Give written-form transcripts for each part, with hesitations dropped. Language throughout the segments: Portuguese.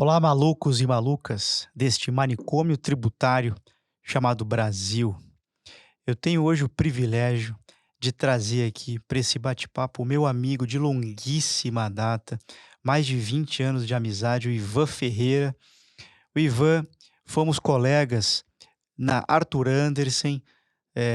Olá, malucos e malucas deste manicômio tributário chamado Brasil. Eu tenho hoje o privilégio de trazer aqui para esse bate-papo o meu amigo de longuíssima data, mais de 20 anos de amizade, o Ivan Ferreira. O Ivan, fomos colegas na Arthur Andersen,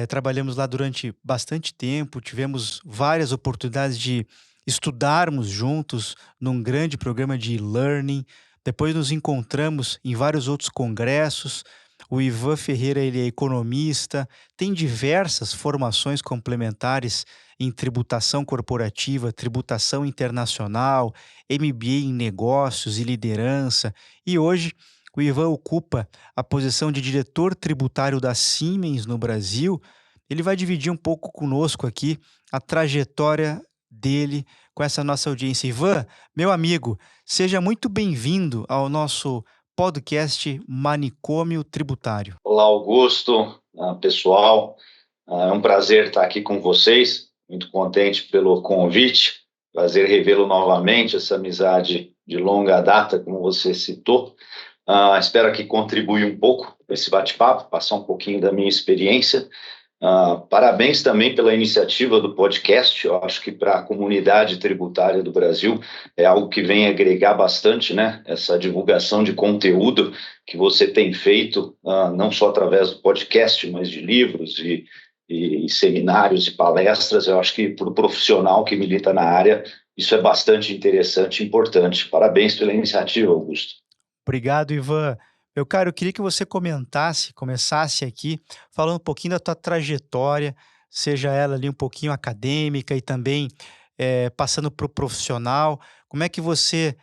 trabalhamos lá durante bastante tempo, tivemos várias oportunidades de estudarmos juntos num grande programa de e-learning. Depois nos encontramos em vários outros congressos. O Ivan Ferreira, ele é economista, tem diversas formações complementares em tributação corporativa, tributação internacional, MBA em negócios e liderança. E hoje o Ivan ocupa a posição de diretor tributário da Siemens no Brasil. Ele vai dividir um pouco conosco aqui a trajetória dele com essa nossa audiência. Ivan, meu amigo, seja muito bem-vindo ao nosso podcast Manicômio Tributário. Olá, Augusto, pessoal. É um prazer estar aqui com vocês. Muito contente pelo convite. Prazer revê-lo novamente, essa amizade de longa data, como você citou. Espero que contribua um pouco com esse bate-papo, passar um pouquinho da minha experiência. Parabéns também pela iniciativa do podcast. Eu acho que para a comunidade tributária do Brasil é algo que vem agregar bastante, né? Essa divulgação de conteúdo que você tem feito, não só através do podcast, mas de livros e seminários e palestras. Eu acho que para o profissional que milita na área, isso é bastante interessante e importante. Parabéns pela iniciativa, Augusto. Obrigado, Ivan. Meu caro, eu queria que você começasse aqui falando um pouquinho da tua trajetória, seja ela ali um pouquinho acadêmica e também passando para o profissional. Como é que você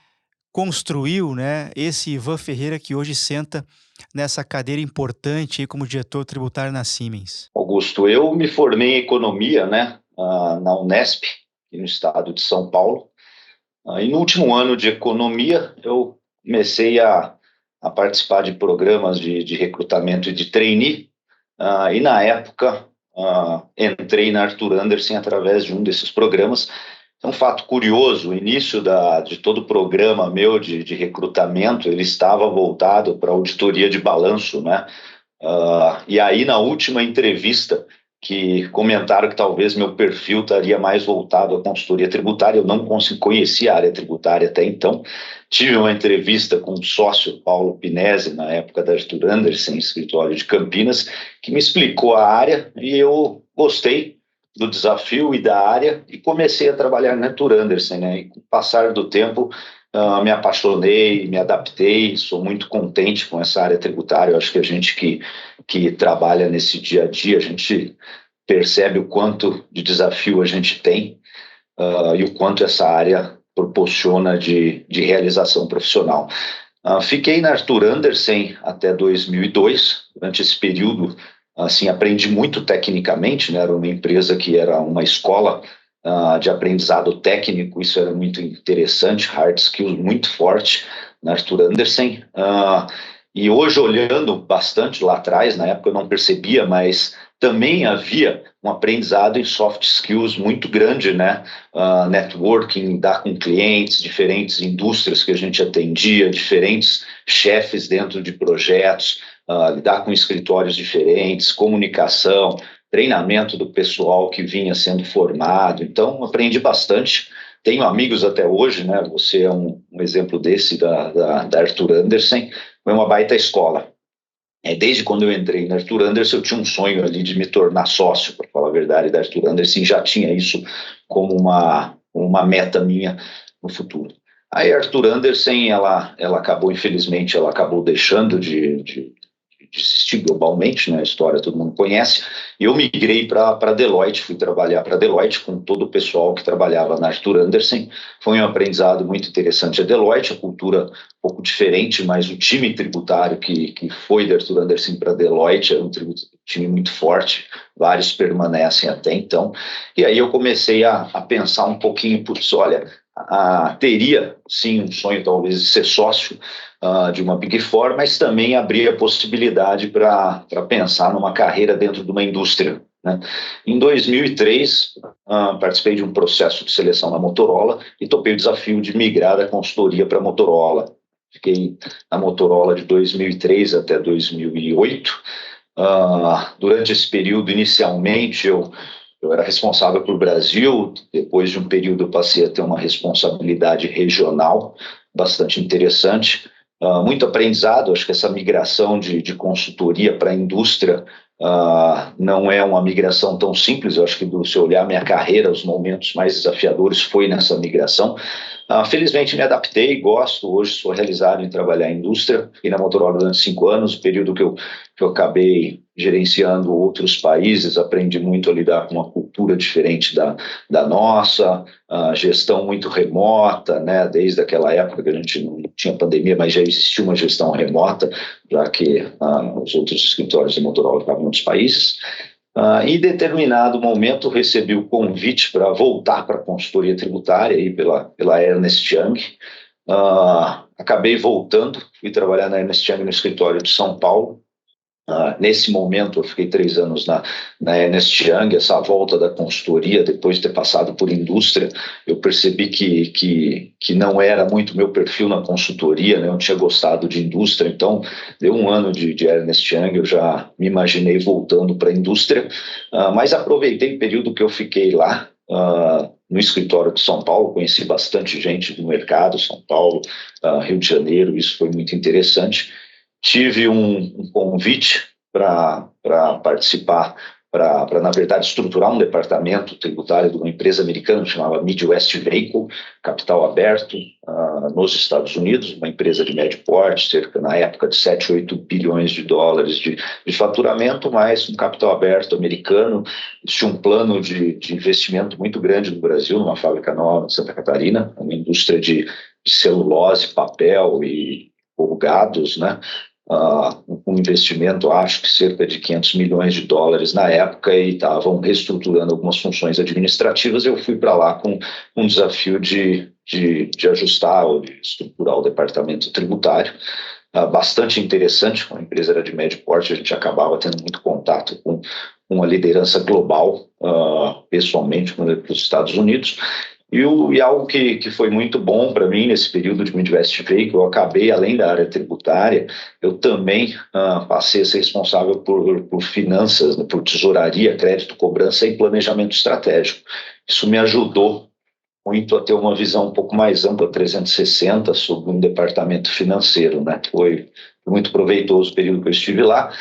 construiu, né, esse Ivan Ferreira que hoje senta nessa cadeira importante aí como diretor tributário na Siemens? Augusto, eu me formei em economia, né, na Unesp, aqui no estado de São Paulo. E no último ano de economia, eu comecei a participar de programas de recrutamento e de trainee, e na época entrei na Arthur Andersen através de um desses programas. É um fato curioso, o início de todo o programa meu de recrutamento, ele estava voltado para auditoria de balanço, né? E aí, na última entrevista, que comentaram que talvez meu perfil estaria mais voltado à consultoria tributária. Eu não conhecia a área tributária até então. Tive uma entrevista com o sócio Paulo Pinesi, na época da Arthur Andersen, escritório de Campinas, que me explicou a área e eu gostei do desafio e da área e comecei a trabalhar na Arthur Andersen, né? E com o passar do tempo, me apaixonei, me adaptei, sou muito contente com essa área tributária. Eu acho que a gente que trabalha nesse dia a dia, a gente percebe o quanto de desafio a gente tem e o quanto essa área proporciona de realização profissional. Fiquei na Arthur Andersen até 2002. Durante esse período, assim, aprendi muito tecnicamente, né? Era uma empresa que era uma escola de aprendizado técnico. Isso era muito interessante, hard skills muito forte na Arthur Andersen. E hoje, olhando bastante lá atrás, na época eu não percebia, mas também havia um aprendizado em soft skills muito grande, né? Networking, lidar com clientes, diferentes indústrias que a gente atendia, diferentes chefes dentro de projetos, lidar com escritórios diferentes, comunicação, treinamento do pessoal que vinha sendo formado. Então, aprendi bastante. Tenho amigos até hoje, né? Você é um exemplo desse da Arthur Andersen. Foi uma baita escola. Desde quando eu entrei na Arthur Andersen, eu tinha um sonho ali de me tornar sócio, para falar a verdade, da Arthur Andersen. Já tinha isso como uma meta minha no futuro. Aí a Arthur Andersen, ela acabou, infelizmente, ela acabou deixando de existir globalmente, né? A história todo mundo conhece. E eu migrei para Deloitte, fui trabalhar para Deloitte com todo o pessoal que trabalhava na Arthur Andersen. Foi um aprendizado muito interessante a Deloitte, a cultura um pouco diferente, mas o time tributário que foi da Arthur Andersen para Deloitte era um time muito forte, vários permanecem até então. E aí eu comecei a pensar um pouquinho, olha, teria sim um sonho talvez de ser sócio de uma Big Four, mas também abrir a possibilidade para pensar numa carreira dentro de uma indústria, né? Em 2003, participei de um processo de seleção na Motorola e topei o desafio de migrar da consultoria para a Motorola. Fiquei na Motorola de 2003 até 2008. Durante esse período, inicialmente, eu era responsável por Brasil. Depois de um período, eu passei a ter uma responsabilidade regional bastante interessante. Muito aprendizado. Acho que essa migração de consultoria para a indústria não é uma migração tão simples. Eu acho que, se eu olhar minha carreira, os momentos mais desafiadores foi nessa migração. Felizmente me adaptei, gosto. Hoje sou realizado em trabalhar em indústria. Fiquei na Motorola durante 5 anos, período que eu acabei gerenciando outros países, aprendi muito a lidar com uma cultura diferente da nossa, gestão muito remota, né? Desde aquela época que a gente não tinha pandemia, mas já existia uma gestão remota, já que os outros escritórios da Motorola estavam em outros países. Em determinado momento, recebi o convite para voltar para a consultoria tributária aí pela Ernst Young. Acabei voltando, fui trabalhar na Ernst Young no escritório de São Paulo. Nesse momento, eu fiquei 3 anos na Ernst Young. Essa volta da consultoria, depois de ter passado por indústria, eu percebi que não era muito meu perfil na consultoria, né? Eu tinha gostado de indústria, então deu 1 ano de Ernst Young, eu já me imaginei voltando para a indústria, mas aproveitei o período que eu fiquei lá, no escritório de São Paulo. Conheci bastante gente do mercado, São Paulo, Rio de Janeiro. Isso foi muito interessante. Tive um convite para participar, na verdade, estruturar um departamento tributário de uma empresa americana que chamava Midwest Vehicle, capital aberto, nos Estados Unidos, uma empresa de médio porte, cerca, na época, de 7, 8 bilhões de dólares de faturamento, mas um capital aberto americano. Tinha um plano de investimento muito grande no Brasil, numa fábrica nova em Santa Catarina, uma indústria de celulose, papel e corrugados, né? Um investimento, acho que cerca de 500 milhões de dólares na época, e estavam reestruturando algumas funções administrativas. Eu fui para lá com um desafio de ajustar ou de estruturar o departamento tributário. Bastante interessante. A empresa era de médio porte, a gente acabava tendo muito contato com uma liderança global, pessoalmente, para os Estados Unidos. E algo que foi muito bom para mim nesse período de Midwest Vehicle, eu acabei, além da área tributária, eu também passei a ser responsável por finanças, né, por tesouraria, crédito, cobrança e planejamento estratégico. Isso me ajudou muito a ter uma visão um pouco mais ampla, 360, sobre um departamento financeiro, né? Foi muito proveitoso o período que eu estive lá.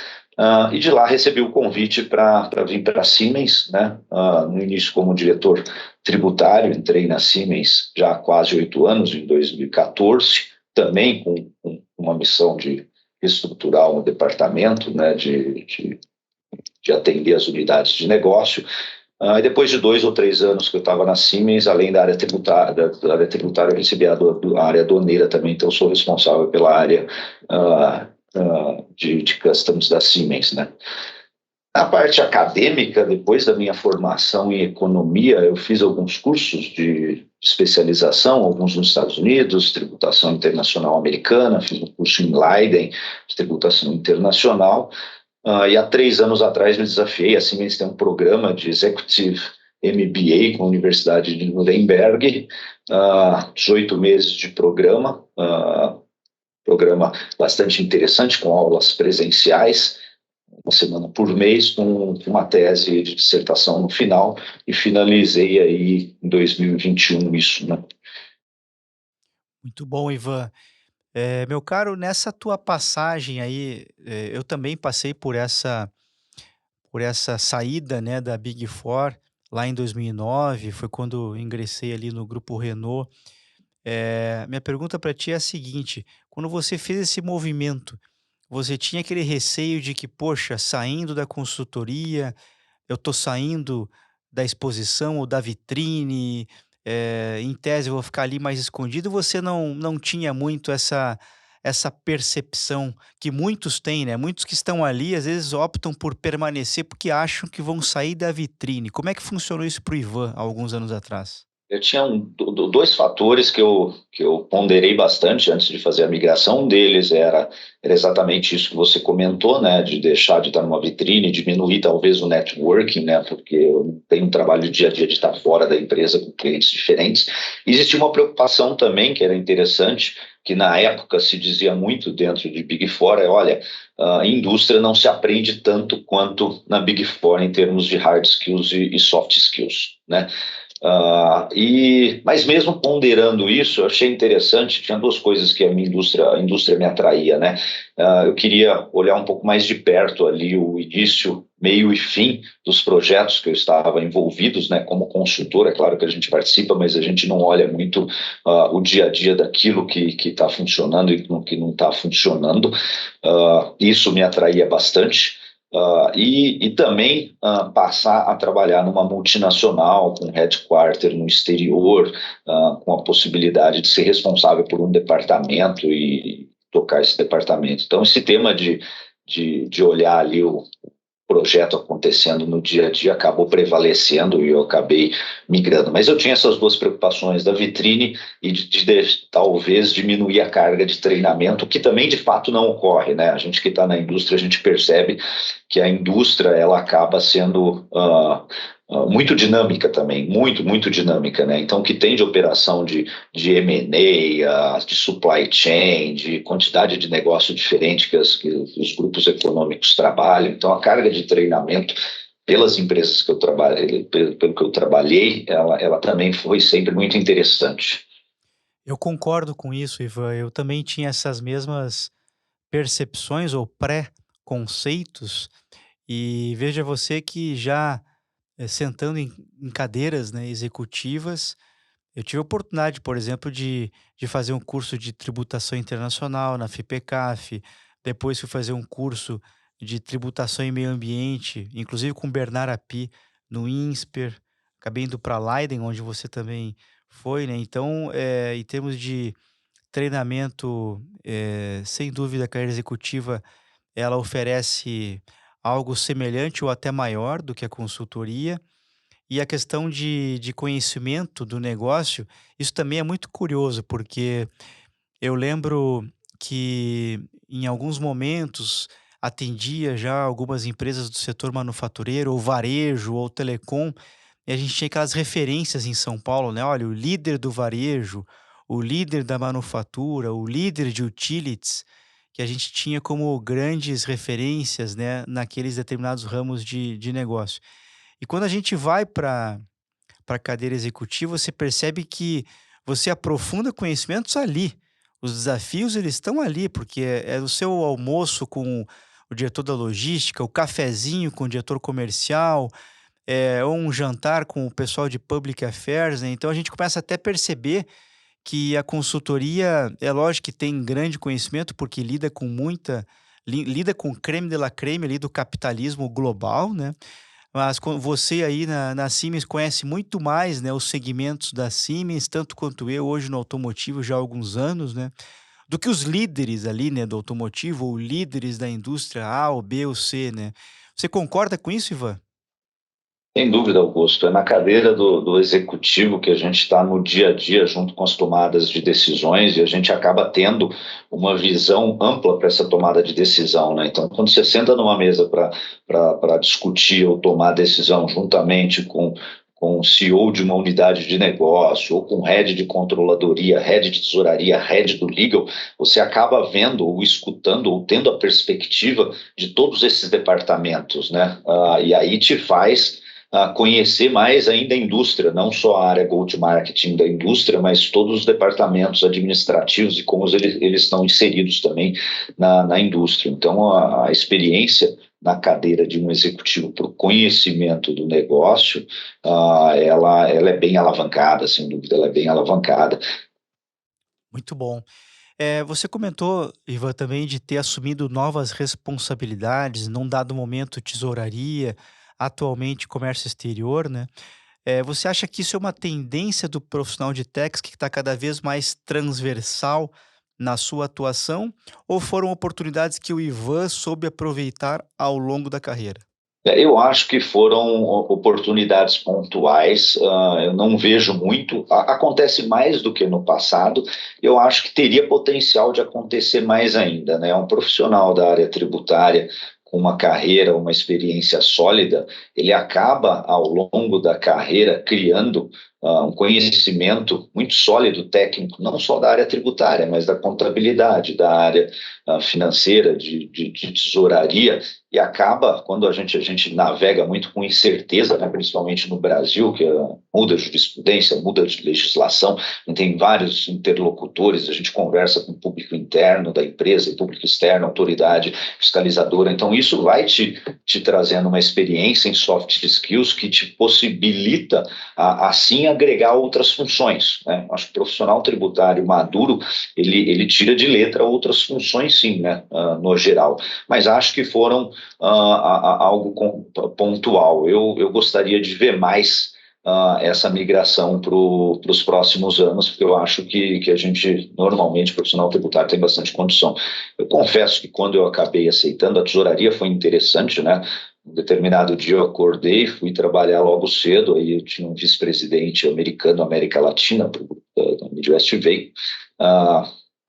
E de lá recebi o convite para vir para a Siemens, né? No início como diretor tributário. Entrei na Siemens já há quase 8 anos, em 2014, também com uma missão de estruturar um departamento, né? de atender as unidades de negócio. E depois de 2 ou 3 anos que eu estava na Siemens, além da área tributária, eu recebi a área aduaneira também. Então, sou responsável pela área de customs da Siemens, né? Na parte acadêmica, depois da minha formação em economia, eu fiz alguns cursos de especialização, alguns nos Estados Unidos, tributação internacional americana. Fiz um curso em Leiden, de tributação internacional. E há 3 anos atrás me desafiei. A Siemens tem um programa de Executive MBA com a Universidade de Nuremberg, 18 meses de programa bastante interessante, com aulas presenciais, 1 semana por mês, com uma tese de dissertação no final, e finalizei aí em 2021 isso, né? Muito bom, Ivan. Meu caro, nessa tua passagem aí, eu também passei por essa saída, né, da Big Four lá em 2009. Foi quando ingressei ali no grupo Renault. Minha pergunta para ti é a seguinte: quando você fez esse movimento, você tinha aquele receio de que, poxa, saindo da consultoria, eu tô saindo da exposição ou da vitrine, em tese eu vou ficar ali mais escondido? Você não tinha muito essa percepção que muitos têm, né? Muitos que estão ali, às vezes, optam por permanecer porque acham que vão sair da vitrine. Como é que funcionou isso para o Ivan há alguns anos atrás? Eu tinha 2 fatores que eu ponderei bastante antes de fazer a migração. Um deles era exatamente isso que você comentou, né, de deixar de estar numa vitrine, diminuir talvez o networking, né, porque eu tenho um trabalho dia a dia de estar fora da empresa com clientes diferentes. Existia uma preocupação também que era interessante, que na época se dizia muito dentro de Big Four é, olha, a indústria não se aprende tanto quanto na Big Four em termos de hard skills e soft skills, né? Mas mesmo ponderando isso, eu achei interessante, tinha duas coisas que a indústria me atraía, né? Eu queria olhar um pouco mais de perto ali o início, meio e fim dos projetos que eu estava envolvidos, né? Como consultor, é claro que a gente participa, mas a gente não olha muito o dia a dia daquilo que está funcionando e que não está funcionando. Isso me atraía bastante. E também passar a trabalhar numa multinacional, com headquarter no exterior, com a possibilidade de ser responsável por um departamento e tocar esse departamento. Então, esse tema de olhar ali o projeto acontecendo no dia a dia acabou prevalecendo e eu acabei migrando. Mas eu tinha essas duas preocupações da vitrine e de talvez diminuir a carga de treinamento, que também de fato não ocorre, né? A gente que está na indústria, a gente percebe que a indústria ela acaba sendo muito dinâmica também, muito dinâmica, né? Então, o que tem de operação de M&A, de supply chain, de quantidade de negócio diferente que os grupos econômicos trabalham. Então, a carga de treinamento pelas empresas que eu trabalhei, pelo que eu trabalhei, ela também foi sempre muito interessante. Eu concordo com isso, Ivan. Eu também tinha essas mesmas percepções ou pré-conceitos, e veja você que já sentando em cadeiras, né, executivas, eu tive a oportunidade, por exemplo, de fazer um curso de tributação internacional na FIPECAF, depois fui fazer um curso de tributação e meio ambiente, inclusive com Bernard Api no INSPER, acabei indo para Leiden, onde você também foi, né? Então, em termos de treinamento, sem dúvida a carreira executiva ela oferece algo semelhante ou até maior do que a consultoria. E a questão de conhecimento do negócio, isso também é muito curioso, porque eu lembro que em alguns momentos atendia já algumas empresas do setor manufatureiro, ou varejo, ou telecom, e a gente tinha aquelas referências em São Paulo, né? Olha, o líder do varejo, o líder da manufatura, o líder de utilities, que a gente tinha como grandes referências, né, naqueles determinados ramos de negócio. E quando a gente vai para a cadeira executiva, você percebe que você aprofunda conhecimentos ali. Os desafios eles estão ali, porque é o seu almoço com o diretor da logística, o cafezinho com o diretor comercial, ou um jantar com o pessoal de public affairs, né? Então a gente começa até a perceber que a consultoria, é lógico que tem grande conhecimento, porque lida com lida com o creme de la creme ali do capitalismo global, né? Mas você aí na Siemens conhece muito mais, né, os segmentos da Siemens, tanto quanto eu hoje no automotivo já há alguns anos, né, do que os líderes ali, né, do automotivo ou líderes da indústria A ou B ou C, né. Você concorda com isso, Ivan? Sem dúvida, Augusto. É na cadeira do executivo que a gente está no dia a dia, junto com as tomadas de decisões, e a gente acaba tendo uma visão ampla para essa tomada de decisão, né? Então, quando você senta numa mesa para discutir ou tomar decisão juntamente com o CEO de uma unidade de negócio, ou com head de controladoria, head de tesouraria, head do legal, você acaba vendo ou escutando ou tendo a perspectiva de todos esses departamentos, né? E aí te faz conhecer mais ainda a indústria, não só a área go-to-marketing da indústria, mas todos os departamentos administrativos e como eles estão inseridos também na indústria. Então, a experiência na cadeira de um executivo para o conhecimento do negócio, ela é bem alavancada, sem dúvida, ela é bem alavancada. Muito bom. Você comentou, Ivan, também de ter assumido novas responsabilidades, num dado momento tesouraria, atualmente comércio exterior, né. Você acha que isso é uma tendência do profissional de techs que está cada vez mais transversal na sua atuação, ou foram oportunidades que o Ivan soube aproveitar ao longo da carreira? Eu acho que foram oportunidades pontuais, eu não vejo muito, acontece mais do que no passado, eu acho que teria potencial de acontecer mais ainda, né? Um profissional da área tributária com uma carreira, uma experiência sólida, ele acaba ao longo da carreira criando um conhecimento muito sólido técnico, não só da área tributária, mas da contabilidade, da área financeira, de tesouraria, e acaba, quando a gente navega muito com incerteza, né, principalmente no Brasil, que muda a jurisprudência, muda de legislação, tem vários interlocutores, a gente conversa com o público interno da empresa, público externo, autoridade fiscalizadora, então isso vai te trazendo uma experiência em soft skills que te possibilita, assim, agregar outras funções, né? Acho que o profissional tributário maduro, ele tira de letra outras funções, sim, né, no geral, mas acho que foram algo pontual. Eu gostaria de ver mais essa migração para os próximos anos, porque eu acho que a gente, normalmente, o profissional tributário tem bastante condição. Eu confesso que quando eu acabei aceitando, a tesouraria foi interessante, né? Um determinado dia eu acordei, fui trabalhar logo cedo, aí eu tinha um vice-presidente americano, América Latina, da Midwest veio,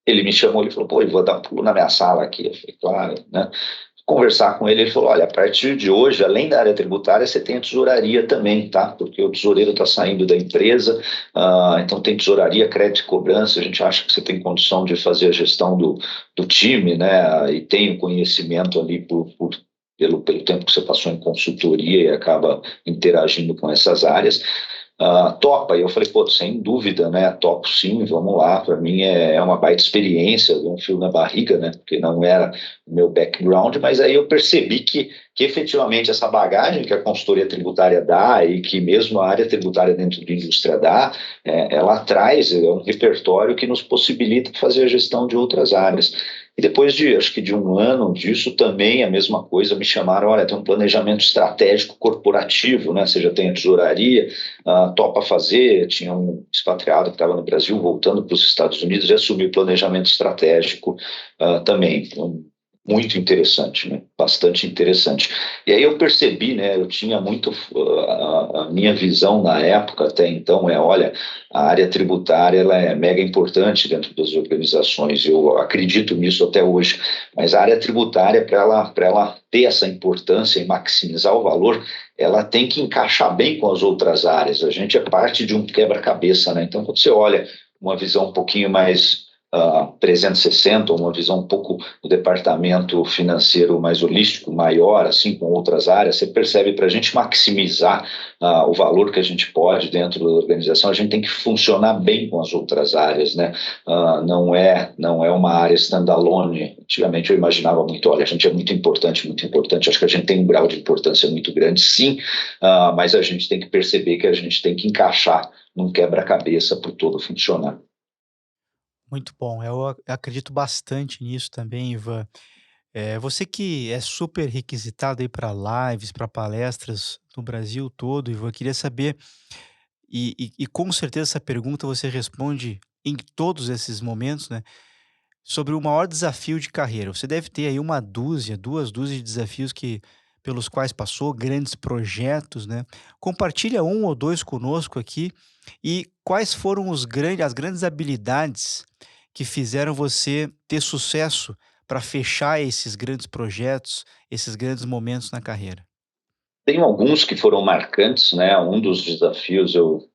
ele me chamou, ele falou, pô, eu vou dar um pulo na minha sala aqui. Eu falei, claro, né? Conversar com ele, ele falou, olha, a partir de hoje, além da área tributária, você tem a tesouraria também, tá? Porque o tesoureiro está saindo da empresa, então tem tesouraria, crédito e cobrança, a gente acha que você tem condição de fazer a gestão do time, né? E tem o conhecimento ali pelo tempo que você passou em consultoria e acaba interagindo com essas áreas. Topa? E eu falei, pô, sem dúvida, né? Topo sim, vamos lá. Para mim é uma baita experiência, um fio na barriga, né? Porque não era o meu background, mas aí eu percebi que efetivamente essa bagagem que a consultoria tributária dá e que mesmo a área tributária dentro da indústria dá, ela traz um repertório que nos possibilita fazer a gestão de outras áreas. E depois acho que de um ano disso também a mesma coisa, me chamaram, olha, tem um planejamento estratégico corporativo, né? Você já tem a tesouraria, topa fazer, tinha um expatriado que estava no Brasil voltando para os Estados Unidos e assumiu o planejamento estratégico também. Então, muito interessante, né? Bastante interessante. E aí eu percebi, né? Eu tinha muito a minha visão na época até então olha, a área tributária ela é mega importante dentro das organizações. Eu acredito nisso até hoje. Mas a área tributária para ela ter essa importância e maximizar o valor, ela tem que encaixar bem com as outras áreas. A gente é parte de um quebra-cabeça, né? Então quando você olha uma visão um pouquinho mais 360, uma visão um pouco do departamento financeiro mais holístico, maior, assim, com outras áreas, você percebe para a gente maximizar o valor que a gente pode dentro da organização, a gente tem que funcionar bem com as outras áreas, né? Não é uma área standalone. Antigamente eu imaginava muito, olha, a gente é muito importante, acho que a gente tem um grau de importância muito grande, sim, mas a gente tem que perceber que a gente tem que encaixar num quebra-cabeça para o todo funcionar. Muito bom, acredito bastante nisso também, Ivan. Você que é super requisitado aí para lives, para palestras no Brasil todo, Ivan, eu queria saber, e com certeza essa pergunta você responde em todos esses momentos, né, sobre o maior desafio de carreira. Você deve ter aí uma dúzia, 2 dúzias de desafios pelos quais passou, grandes projetos, né. Compartilha um ou 2 conosco aqui, e quais foram as grandes habilidades que fizeram você ter sucesso para fechar esses grandes projetos, esses grandes momentos na carreira? Tem alguns que foram marcantes, né? Um dos desafios eu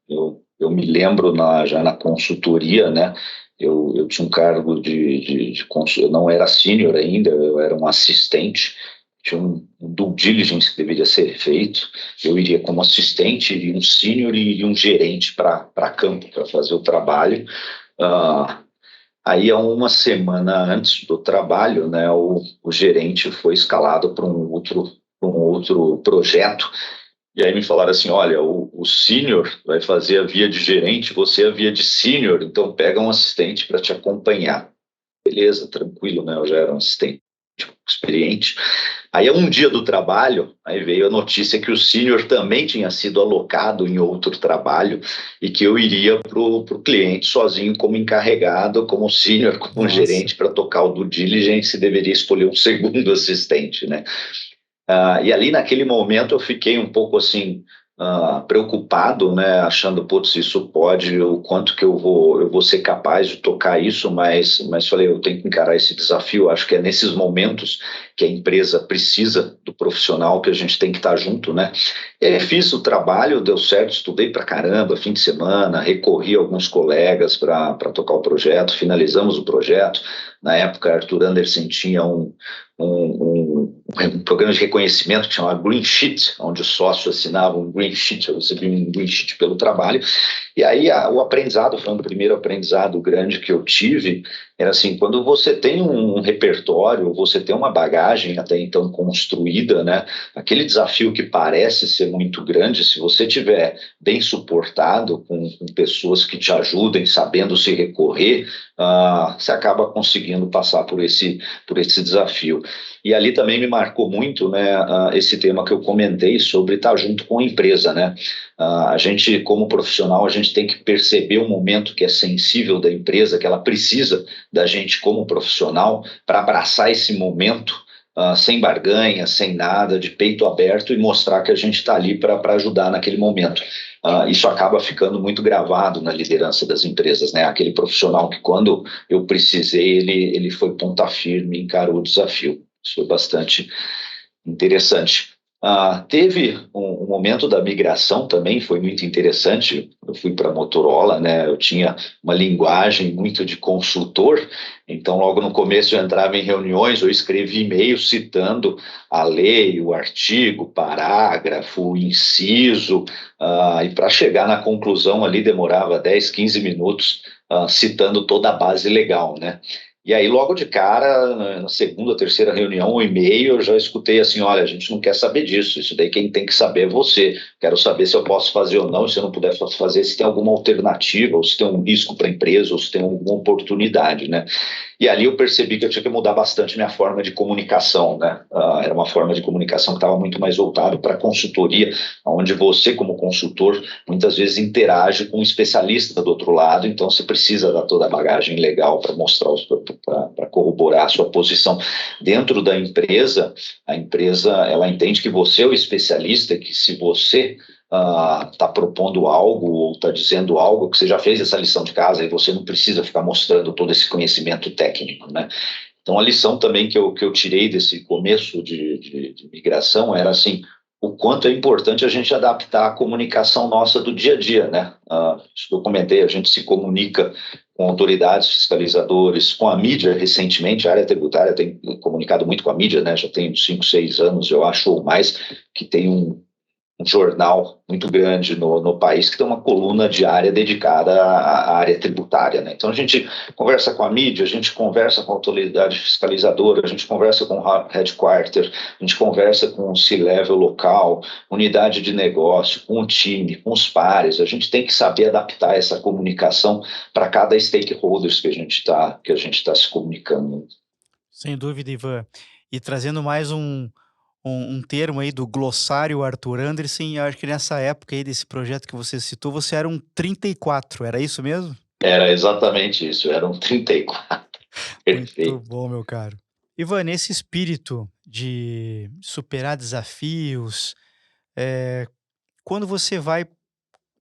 me lembro já na consultoria, né? Eu tinha um cargo eu não era sênior ainda, eu era um assistente, tinha um due diligence que deveria ser feito, eu iria como assistente, e um sênior e um gerente para campo, para fazer o trabalho. Ah, Aí, há uma semana antes do trabalho, né, o gerente foi escalado para um outro projeto. E aí me falaram assim, olha, o sênior vai fazer a via de gerente, você a via de sênior, então pega um assistente para te acompanhar. Beleza, tranquilo, né? Eu já era um assistente experiente. Aí, um dia do trabalho, aí veio a notícia que o sênior também tinha sido alocado em outro trabalho e que eu iria para o cliente sozinho como encarregado, como sênior, como Nossa. gerente para tocar o due diligence e deveria escolher um segundo assistente, né? E ali naquele momento eu fiquei um pouco assim, preocupado, né, achando, putz, isso pode, o quanto que eu vou ser capaz de tocar isso, mas falei, eu tenho que encarar esse desafio. Acho que é nesses momentos que a empresa precisa do profissional que a gente tem que estar junto, né? E aí fiz o trabalho, deu certo, estudei pra caramba, fim de semana, recorri a alguns colegas para tocar o projeto, finalizamos o projeto. Na época, Arthur Andersen tinha um programa de reconhecimento que chamava Green Sheet, onde o sócio assinava um Green Sheet, eu recebi um Green Sheet pelo trabalho. E aí o aprendizado, foi o primeiro aprendizado grande que eu tive, era assim, quando você tem um repertório, você tem uma bagagem até então construída, né, aquele desafio que parece ser muito grande, se você tiver bem suportado com pessoas que te ajudem, sabendo se recorrer, você acaba conseguindo passar por esse desafio. E ali também me marcou muito, né, esse tema que eu comentei sobre estar junto com a empresa, né? A gente, como profissional, a gente tem que perceber o momento que é sensível da empresa, que ela precisa da gente como profissional para abraçar esse momento, sem barganha, sem nada, de peito aberto e mostrar que a gente está ali para ajudar naquele momento. Isso acaba ficando muito gravado na liderança das empresas, né? Aquele profissional que, quando eu precisei, ele foi ponta firme, encarou o desafio. Isso foi bastante interessante. Teve um momento da migração também, foi muito interessante. Eu fui para a Motorola, né? Eu tinha uma linguagem muito de consultor, então logo no começo eu entrava em reuniões, eu escrevia e-mail citando a lei, o artigo, o parágrafo, o inciso, e para chegar na conclusão ali demorava 10, 15 minutos, citando toda a base legal, né? E aí, logo de cara, na segunda, terceira reunião, um e-mail, eu já escutei assim, olha, a gente não quer saber disso, isso daí quem tem que saber é você. Quero saber se eu posso fazer ou não, e se eu não puder fazer, se tem alguma alternativa, ou se tem um risco para a empresa, ou se tem alguma oportunidade, né? E ali eu percebi que eu tinha que mudar bastante minha forma de comunicação, né? Era uma forma de comunicação que estava muito mais voltada para consultoria, onde você, como consultor, muitas vezes interage com um especialista do outro lado, então você precisa dar toda a bagagem legal para mostrar, para corroborar a sua posição dentro da empresa. A empresa, ela entende que você é o especialista, que se você está propondo algo ou está dizendo algo, que você já fez essa lição de casa e você não precisa ficar mostrando todo esse conhecimento técnico, né? Então, a lição também que eu tirei desse começo de migração era assim, o quanto é importante a gente adaptar a comunicação nossa do dia a dia, né? Isso que eu comentei, a gente se comunica com autoridades, fiscalizadores, com a mídia recentemente, a área tributária tem comunicado muito com a mídia, né? Já tem uns 5, 6 anos, eu acho, ou mais, que tem um jornal muito grande no país que tem uma coluna diária dedicada à área tributária, né? Então a gente conversa com a mídia, a gente conversa com a autoridade fiscalizadora, a gente conversa com o headquarter, a gente conversa com o C-level local, unidade de negócio, com o time, com os pares. A gente tem que saber adaptar essa comunicação para cada stakeholders que a gente está se comunicando. Sem dúvida, Ivan. E trazendo mais um termo aí do glossário Arthur Andersen, eu acho que nessa época aí desse projeto que você citou, você era um 34, era isso mesmo? Era exatamente isso, eram 34. Muito Perfeito. bom, meu caro. Ivan, nesse espírito de superar desafios, eh, quando você vai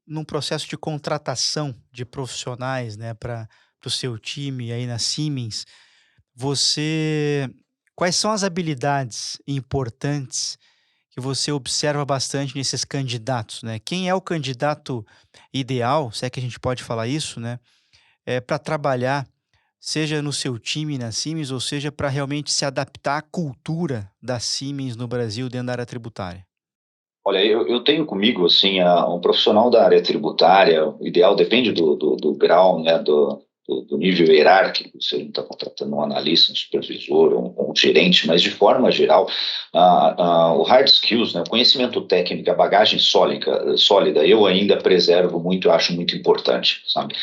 num processo de contratação de profissionais, né, para o seu time aí na Siemens, você quais são as habilidades importantes que você observa bastante nesses candidatos, né? Quem é o candidato ideal, se é que a gente pode falar isso, né, para trabalhar, seja no seu time na Siemens, ou seja, para realmente se adaptar à cultura da Siemens no Brasil dentro da área tributária? Olha, eu tenho comigo assim um profissional da área tributária. O ideal depende do grau, né, do nível hierárquico. Você não está contratando um analista, um supervisor, um gerente, mas de forma geral, o hard skills, né, o conhecimento técnico, a bagagem sólida, eu ainda preservo muito, eu acho muito importante, sabe?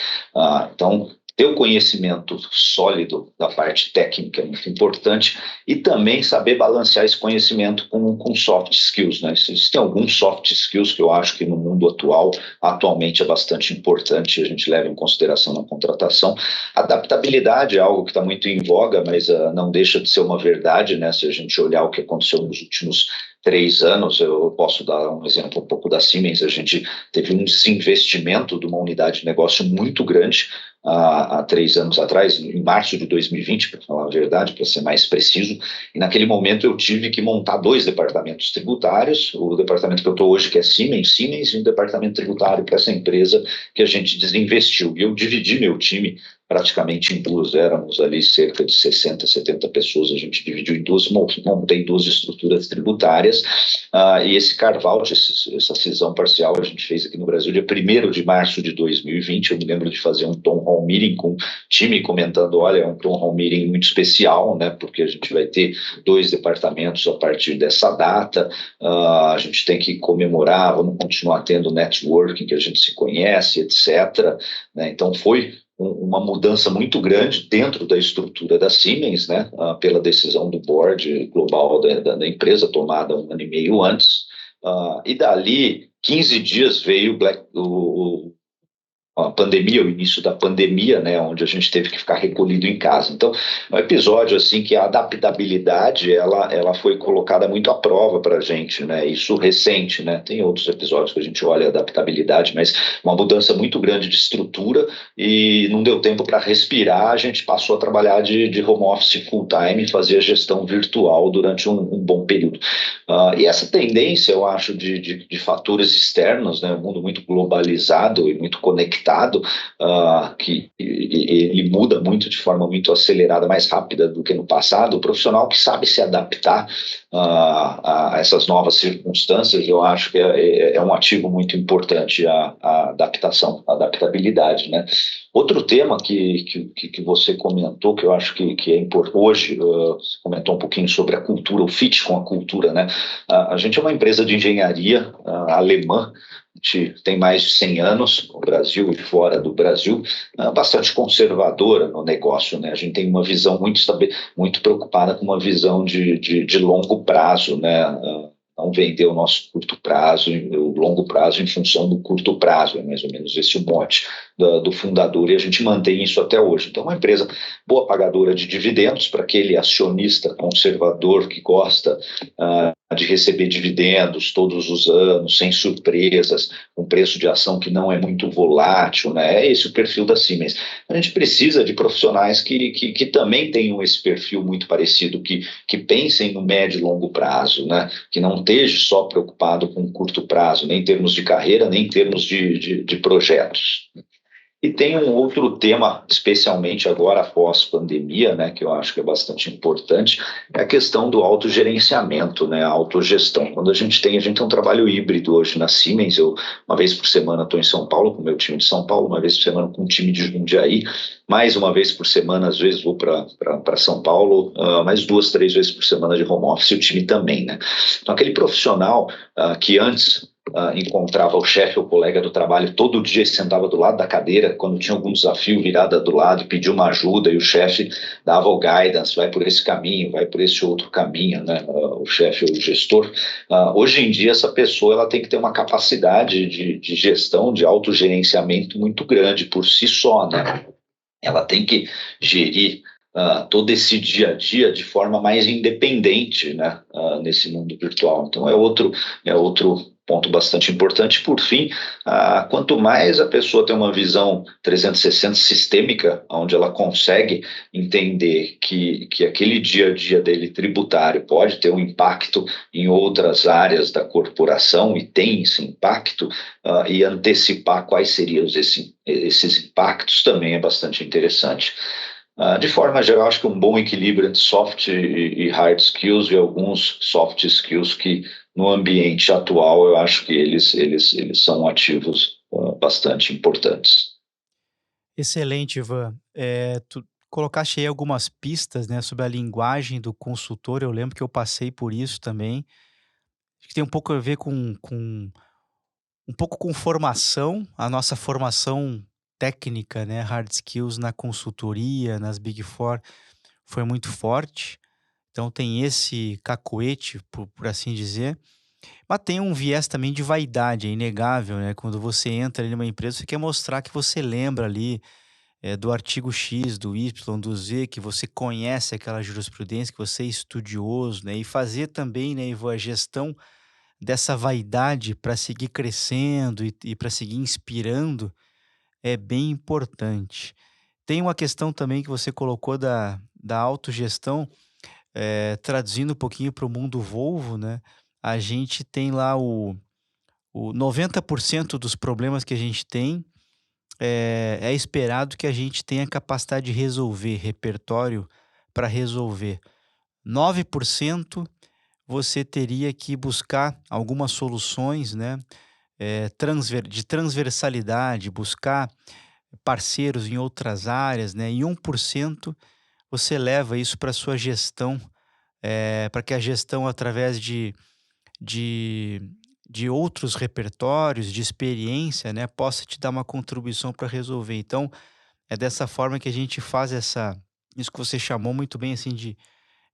Então ter o conhecimento sólido da parte técnica é muito importante e também saber balancear esse conhecimento com soft skills, né? Existem alguns soft skills que eu acho que no mundo atual, atualmente é bastante importante, a gente leva em consideração na contratação. Adaptabilidade é algo que está muito em voga, mas não deixa de ser uma verdade, né? Se a gente olhar o que aconteceu nos últimos 3 anos, eu posso dar um exemplo um pouco da Siemens, a gente teve um desinvestimento de uma unidade de negócio muito grande há 3 anos atrás, em março de 2020, para falar a verdade, para ser mais preciso, e naquele momento eu tive que montar dois departamentos tributários, o departamento que eu estou hoje, que é Siemens, e um departamento tributário para essa empresa que a gente desinvestiu. E eu dividi meu time praticamente em duas, éramos ali cerca de 60, 70 pessoas, a gente dividiu em duas, montei duas estruturas tributárias, e esse carve-out, essa cisão parcial, a gente fez aqui no Brasil dia 1º de março de 2020, eu me lembro de fazer um town hall meeting com o time comentando, olha, é um town hall meeting muito especial, né, porque a gente vai ter dois departamentos a partir dessa data, a gente tem que comemorar, vamos continuar tendo networking que a gente se conhece, etc. Né? Então foi uma mudança muito grande dentro da estrutura da Siemens, né, pela decisão do board global da empresa, tomada 1 ano e meio antes, e dali 15 dias veio a pandemia, o início da pandemia, né, onde a gente teve que ficar recolhido em casa. Então, é um episódio assim que a adaptabilidade ela foi colocada muito à prova para a gente, né? Isso recente, né? Tem outros episódios que a gente olha a adaptabilidade, mas uma mudança muito grande de estrutura e não deu tempo para respirar. A gente passou a trabalhar de home office full time e fazer a gestão virtual durante um bom período. E essa tendência, eu acho, de fatores externos, né, um mundo muito globalizado e muito conectado, que ele muda muito de forma muito acelerada, mais rápida do que no passado. O profissional que sabe se adaptar a essas novas circunstâncias, eu acho que é um ativo muito importante a adaptação, a adaptabilidade, né? Outro tema que você comentou, que eu acho que é importante hoje, você comentou um pouquinho sobre a cultura, o fit com a cultura, né? A gente é uma empresa de engenharia alemã, a gente tem mais de 100 anos no Brasil e fora do Brasil, bastante conservadora no negócio, né? A gente tem uma visão muito preocupada com uma visão de longo prazo, né? Não vender o nosso curto prazo, o longo prazo em função do curto prazo, é mais ou menos esse o mote do fundador, e a gente mantém isso até hoje. Então, é uma empresa boa pagadora de dividendos para aquele acionista conservador que gosta de receber dividendos todos os anos, sem surpresas, com preço de ação que não é muito volátil, né? É esse o perfil da Siemens. A gente precisa de profissionais que também tenham esse perfil muito parecido, que pensem no médio e longo prazo, né? Que não esteja só preocupado com o curto prazo, nem em termos de carreira, nem em termos de projetos. E tem um outro tema, especialmente agora após pandemia, né, que eu acho que é bastante importante, é a questão do autogerenciamento, né, a autogestão. Quando a gente tem um trabalho híbrido hoje na Siemens, eu uma vez por semana estou em São Paulo com o meu time de São Paulo, uma vez por semana com o time de Jundiaí, mais uma vez por semana, às vezes vou para São Paulo, mais 2, 3 vezes por semana de home office, o time também, né. Então aquele profissional que antes encontrava o chefe ou o colega do trabalho todo dia, se sentava do lado da cadeira, quando tinha algum desafio, virada do lado e pedia uma ajuda, e o chefe dava o guidance, vai por esse caminho, vai por esse outro caminho, né? O chefe ou o gestor. Hoje em dia, essa pessoa ela tem que ter uma capacidade de gestão, de autogerenciamento muito grande por si só, né? Ela tem que gerir todo esse dia a dia de forma mais independente, né, nesse mundo virtual. Então é outro ponto bastante importante. Por fim, quanto mais a pessoa tem uma visão 360 sistêmica, onde ela consegue entender que aquele dia a dia dele tributário pode ter um impacto em outras áreas da corporação e tem esse impacto, e antecipar quais seriam esses impactos também é bastante interessante. De forma geral, acho que um bom equilíbrio entre soft e hard skills e alguns soft skills que no ambiente atual eu acho que eles são ativos bastante importantes. Excelente, Ivan. Tu colocaste aí algumas pistas, né, sobre a linguagem do consultor. Eu lembro que eu passei por isso também. Acho que tem um pouco a ver com um pouco com formação. A nossa formação técnica, né, hard skills na consultoria, nas Big Four, foi muito forte. Então tem esse cacoete, por assim dizer. Mas tem um viés também de vaidade, é inegável, né? Quando você entra ali numa empresa, você quer mostrar que você lembra ali do artigo X, do Y, do Z, que você conhece aquela jurisprudência, que você é estudioso, né? E fazer também, né, Ivo, a gestão dessa vaidade para seguir crescendo e para seguir inspirando é bem importante. Tem uma questão também que você colocou da autogestão, traduzindo um pouquinho para o mundo Volvo, né? A gente tem lá o 90% dos problemas que a gente tem é esperado que a gente tenha capacidade de resolver, repertório para resolver. 9% você teria que buscar algumas soluções, né, de transversalidade, buscar parceiros em outras áreas, né, e 1% você leva isso para sua gestão, para que a gestão através de de outros repertórios, de experiência, né, possa te dar uma contribuição para resolver. Então, é dessa forma que a gente faz isso que você chamou muito bem, assim,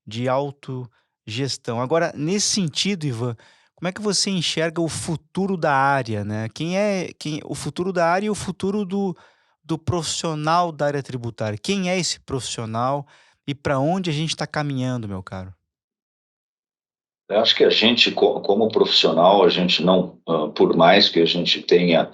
de autogestão. Agora, nesse sentido, Ivan, como é que você enxerga o futuro da área, né? O futuro da área e o futuro do profissional da área tributária? Quem é esse profissional e para onde a gente está caminhando, meu caro? Eu acho que a gente, como profissional, a gente não, por mais que a gente tenha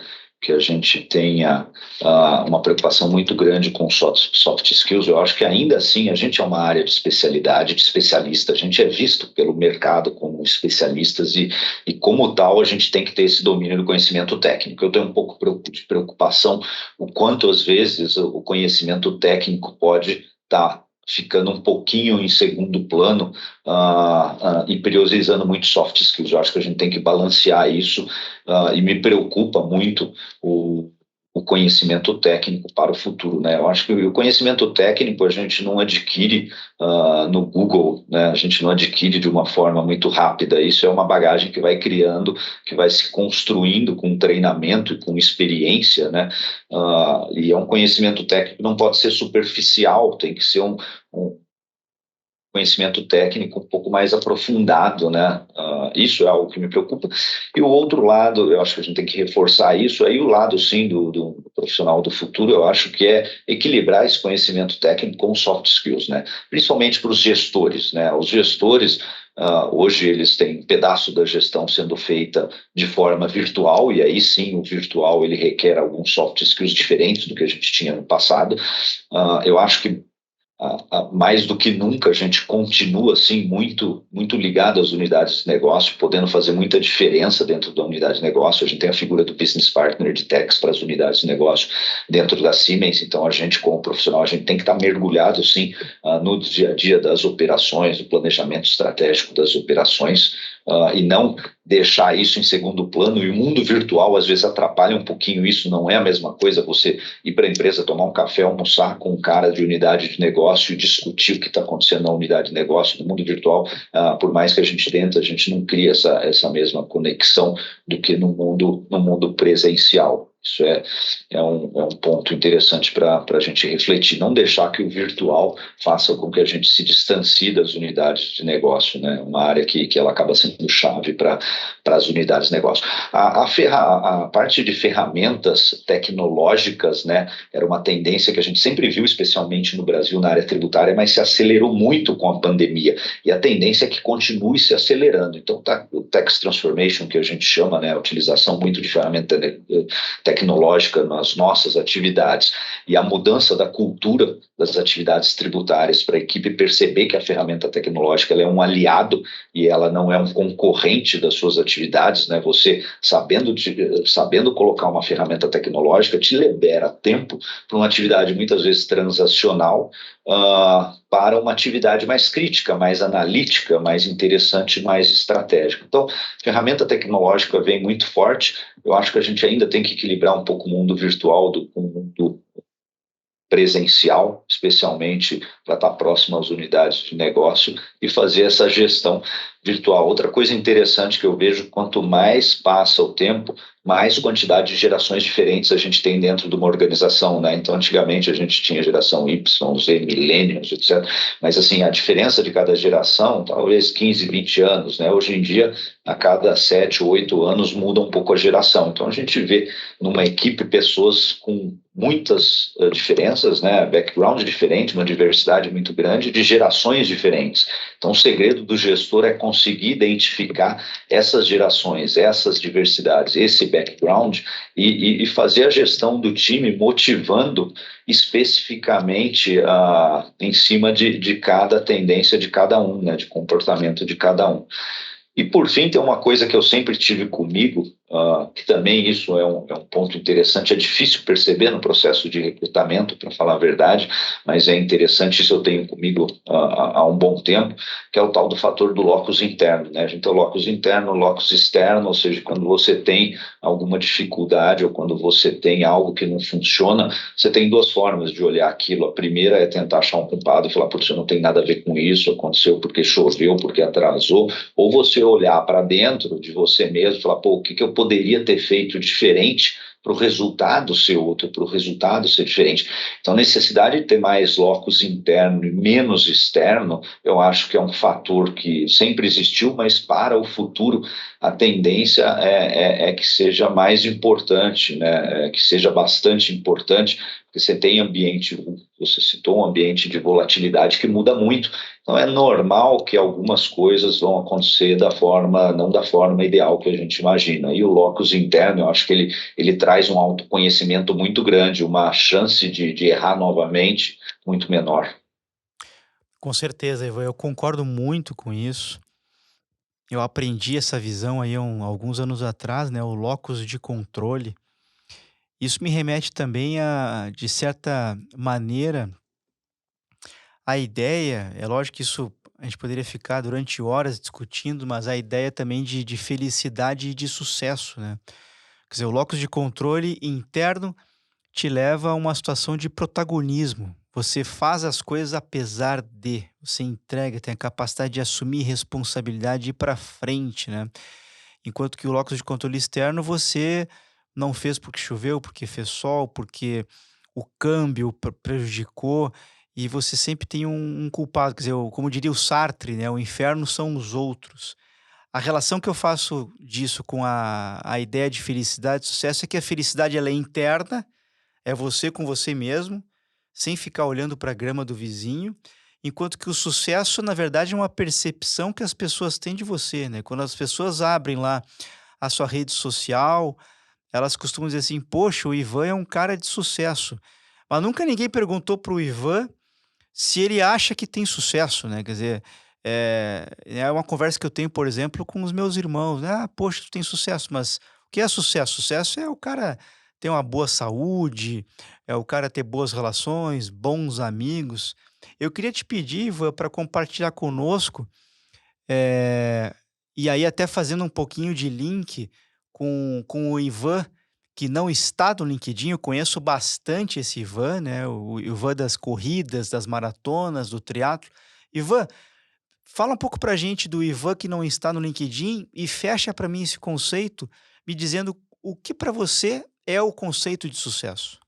uma preocupação muito grande com soft skills, eu acho que ainda assim a gente é uma área de especialidade, de especialista, a gente é visto pelo mercado como especialistas e como tal a gente tem que ter esse domínio do conhecimento técnico. Eu tenho um pouco de preocupação o quanto às vezes o conhecimento técnico pode estar ficando um pouquinho em segundo plano e priorizando muito soft skills. Eu acho que a gente tem que balancear isso e me preocupa muito o conhecimento técnico para o futuro, né? Eu acho que o conhecimento técnico a gente não adquire no Google, né? A gente não adquire de uma forma muito rápida. Isso é uma bagagem que vai criando, que vai se construindo com treinamento e com experiência, né? E é um conhecimento técnico que não pode ser superficial, tem que ser um conhecimento técnico um pouco mais aprofundado, né? Isso é algo que me preocupa. E o outro lado, eu acho que a gente tem que reforçar isso, aí o lado, sim, do profissional do futuro, eu acho que é equilibrar esse conhecimento técnico com soft skills, né? Principalmente para os gestores, né? Os gestores, hoje eles têm um pedaço da gestão sendo feita de forma virtual, e aí sim o virtual ele requer alguns soft skills diferentes do que a gente tinha no passado. Eu acho que mais do que nunca, a gente continua assim muito ligado às unidades de negócio, podendo fazer muita diferença dentro da unidade de negócio. A gente tem a figura do business partner de techs para as unidades de negócio dentro da Siemens, então a gente, como profissional, a gente tem que estar mergulhado sim no dia a dia das operações, do planejamento estratégico das operações, e não deixar isso em segundo plano. E o mundo virtual às vezes atrapalha um pouquinho isso. Não é a mesma coisa você ir para a empresa tomar um café, almoçar com um cara de unidade de negócio e discutir o que está acontecendo na unidade de negócio. No mundo virtual, por mais que a gente tente, a gente não cria essa mesma conexão do que no mundo presencial. Isso é um ponto interessante para a gente refletir, não deixar que o virtual faça com que a gente se distancie das unidades de negócio, né? Uma área que ela acaba sendo chave para as unidades de negócio. A parte de ferramentas tecnológicas, né, era uma tendência que a gente sempre viu, especialmente no Brasil, na área tributária, mas se acelerou muito com a pandemia, e a tendência é que continue se acelerando. Então, o Tax Transformation, que a gente chama, né, a utilização muito de ferramenta tecnológica nas nossas atividades e a mudança da cultura das atividades tributárias para a equipe perceber que a ferramenta tecnológica ela é um aliado e ela não é um concorrente das suas atividades, né? Você sabendo colocar uma ferramenta tecnológica te libera tempo para uma atividade muitas vezes transacional, para uma atividade mais crítica, mais analítica, mais interessante, mais estratégica. Então, ferramenta tecnológica vem muito forte. Eu acho que a gente ainda tem que equilibrar um pouco o mundo virtual com o mundo presencial, especialmente para estar próximo às unidades de negócio e fazer essa gestão virtual. Outra coisa interessante que eu vejo, quanto mais passa o tempo, mais quantidade de gerações diferentes a gente tem dentro de uma organização, né? Então, antigamente a gente tinha geração Y, Z, millennials, etc. Mas, assim, a diferença de cada geração, talvez 15, 20 anos, né? Hoje em dia, a cada 7, 8 anos muda um pouco a geração. Então, a gente vê numa equipe pessoas com muitas diferenças, né? Background diferente, uma diversidade muito grande de gerações diferentes. Então, o segredo do gestor é conseguir identificar essas gerações, essas diversidades, esse background e fazer a gestão do time motivando especificamente em cima de cada tendência de cada um, né? De comportamento de cada um. E, por fim, tem uma coisa que eu sempre tive comigo, que também isso é um ponto interessante, é difícil perceber no processo de recrutamento, para falar a verdade, mas é interessante, isso eu tenho comigo há um bom tempo, que é o tal do fator do locus interno, né? A gente tem o locus interno, o locus externo, ou seja, quando você tem alguma dificuldade ou quando você tem algo que não funciona, você tem duas formas de olhar aquilo. A primeira é tentar achar um culpado e falar, putz, você não tem nada a ver com isso, aconteceu porque choveu, porque atrasou, ou você olhar para dentro de você mesmo e falar, pô, o que eu poderia ter feito diferente para o resultado ser outro, para o resultado ser diferente. Então, a necessidade de ter mais locus interno e menos externo, eu acho que é um fator que sempre existiu, mas para o futuro a tendência é que seja mais importante, né? Que seja bastante importante, porque você tem ambiente, você citou um ambiente de volatilidade que muda muito. Então é normal que algumas coisas vão acontecer não da forma ideal que a gente imagina. E o locus interno, eu acho que ele traz um autoconhecimento muito grande, uma chance de errar novamente muito menor. Com certeza, Ivan, eu concordo muito com isso. Eu aprendi essa visão aí alguns anos atrás, né, o locus de controle. Isso me remete também a, de certa maneira, a ideia, é lógico que isso a gente poderia ficar durante horas discutindo, mas a ideia também de felicidade e de sucesso, né? Quer dizer, o locus de controle interno te leva a uma situação de protagonismo. Você faz as coisas apesar de, você entrega, tem a capacidade de assumir responsabilidade e ir para frente, né? Enquanto que o locus de controle externo você não fez porque choveu, porque fez sol, porque o câmbio prejudicou e você sempre tem um culpado. Quer dizer, como diria o Sartre, né? O inferno são os outros. A relação que eu faço disso com a ideia de felicidade e sucesso é que a felicidade ela é interna, é você com você mesmo, sem ficar olhando para a grama do vizinho, enquanto que o sucesso, na verdade, é uma percepção que as pessoas têm de você, né? Quando as pessoas abrem lá a sua rede social, elas costumam dizer assim: "Poxa, o Ivan é um cara de sucesso". Mas nunca ninguém perguntou para o Ivan se ele acha que tem sucesso, né? Quer dizer, é uma conversa que eu tenho, por exemplo, com os meus irmãos, né: "Ah, poxa, tu tem sucesso", mas o que é sucesso? Sucesso é o cara ter uma boa saúde, é o cara ter boas relações, bons amigos. Eu queria te pedir, Ivan, para compartilhar conosco, eh, e aí até fazendo um pouquinho de link com o Ivan, que não está no LinkedIn, eu conheço bastante esse Ivan, né, o Ivan das corridas, das maratonas, do triatlo. Ivan, fala um pouco pra gente do Ivan que não está no LinkedIn e fecha para mim esse conceito, me dizendo o que para você é o conceito de sucesso.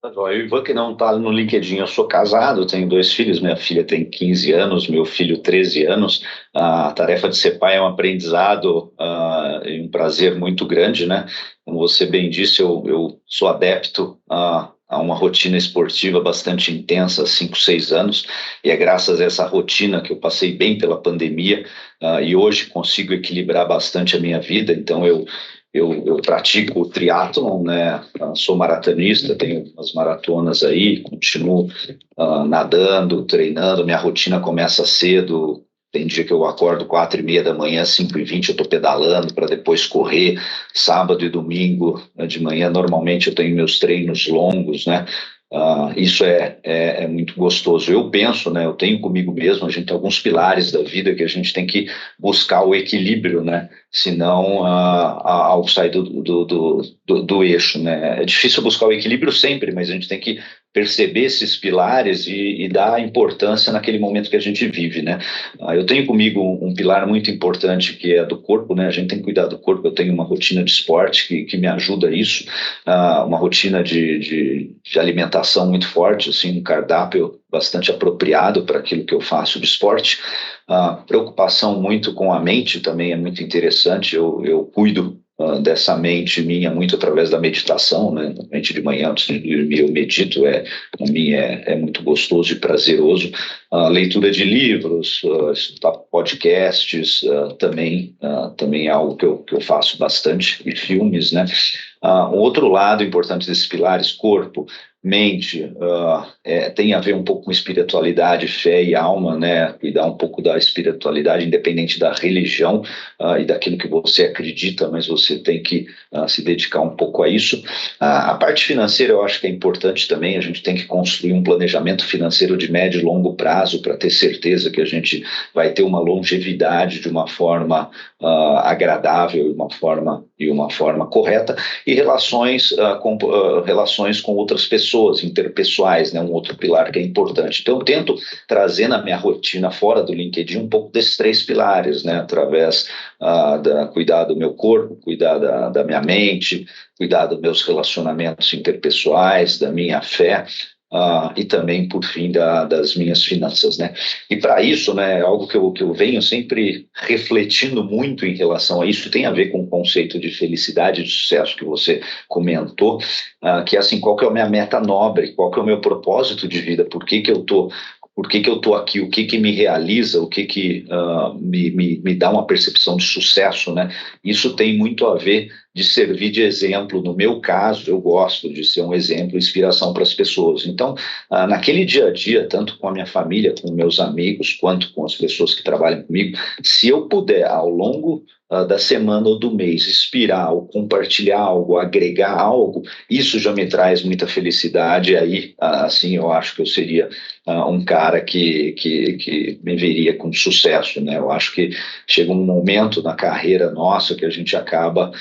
Tá joia. O Ivan que não está no LinkedIn, eu sou casado, tenho dois filhos, minha filha tem 15 anos, meu filho 13 anos. A tarefa de ser pai é um aprendizado e um prazer muito grande, né? Como você bem disse, eu sou adepto a uma rotina esportiva bastante intensa, há 5, 6 anos, e é graças a essa rotina que eu passei bem pela pandemia, e hoje consigo equilibrar bastante a minha vida, então eu pratico o triatlon, né? Sou maratonista, tenho umas maratonas aí, continuo nadando, treinando. Minha rotina começa cedo. Tem dia que eu acordo 4:30 da manhã, 5:20 eu estou pedalando para depois correr. Sábado e domingo de manhã, normalmente eu tenho meus treinos longos, né? Isso é muito gostoso. Eu penso, né? Eu tenho comigo mesmo, a gente tem alguns pilares da vida que a gente tem que buscar o equilíbrio, né? senão ao sair do eixo, né? É difícil buscar o equilíbrio sempre, mas a gente tem que perceber esses pilares e dar importância naquele momento que a gente vive, né? Eu tenho comigo um pilar muito importante que é do corpo, né? A gente tem que cuidar do corpo. Eu tenho uma rotina de esporte que me ajuda a isso, uma rotina de alimentação muito forte, assim, um cardápio bastante apropriado para aquilo que eu faço de esporte. Preocupação muito com a mente também é muito interessante. Eu cuido dessa mente minha muito através da meditação, né? Mente de manhã, antes de dormir, eu medito, para mim é muito gostoso e prazeroso. Leitura de livros, escutar podcasts, também é algo que eu faço bastante, e filmes, né? Um outro lado importante desses pilares, corpo, mente, tem a ver um pouco com espiritualidade, fé e alma, né? Cuidar um pouco da espiritualidade, independente da religião e daquilo que você acredita, mas você tem que se dedicar um pouco a isso. A parte financeira eu acho que é importante também, a gente tem que construir um planejamento financeiro de médio e longo prazo para ter certeza que a gente vai ter uma longevidade de uma forma agradável e uma forma correta, e relações com outras pessoas, interpessoais, né, um outro pilar que é importante. Então, eu tento trazer na minha rotina, fora do LinkedIn, um pouco desses três pilares, né, através da cuidar do meu corpo, cuidar da minha mente, cuidar dos meus relacionamentos interpessoais, da minha fé, e também, por fim, das minhas finanças, né? E para isso, né, algo que eu venho sempre refletindo muito em relação a isso, tem a ver com o conceito de felicidade e de sucesso que você comentou, que é assim, qual que é a minha meta nobre, qual que é o meu propósito de vida, por que que eu tô aqui, o que que me realiza, o que que me dá uma percepção de sucesso, né? Isso tem muito a ver de servir de exemplo. No meu caso, eu gosto de ser um exemplo, inspiração para as pessoas. Então, naquele dia a dia, tanto com a minha família, com meus amigos, quanto com as pessoas que trabalham comigo, se eu puder, ao longo da semana ou do mês, inspirar ou compartilhar algo, agregar algo, isso já me traz muita felicidade. Aí, assim, eu acho que eu seria um cara que me veria com sucesso, né? Eu acho que chega um momento na carreira nossa que a gente acaba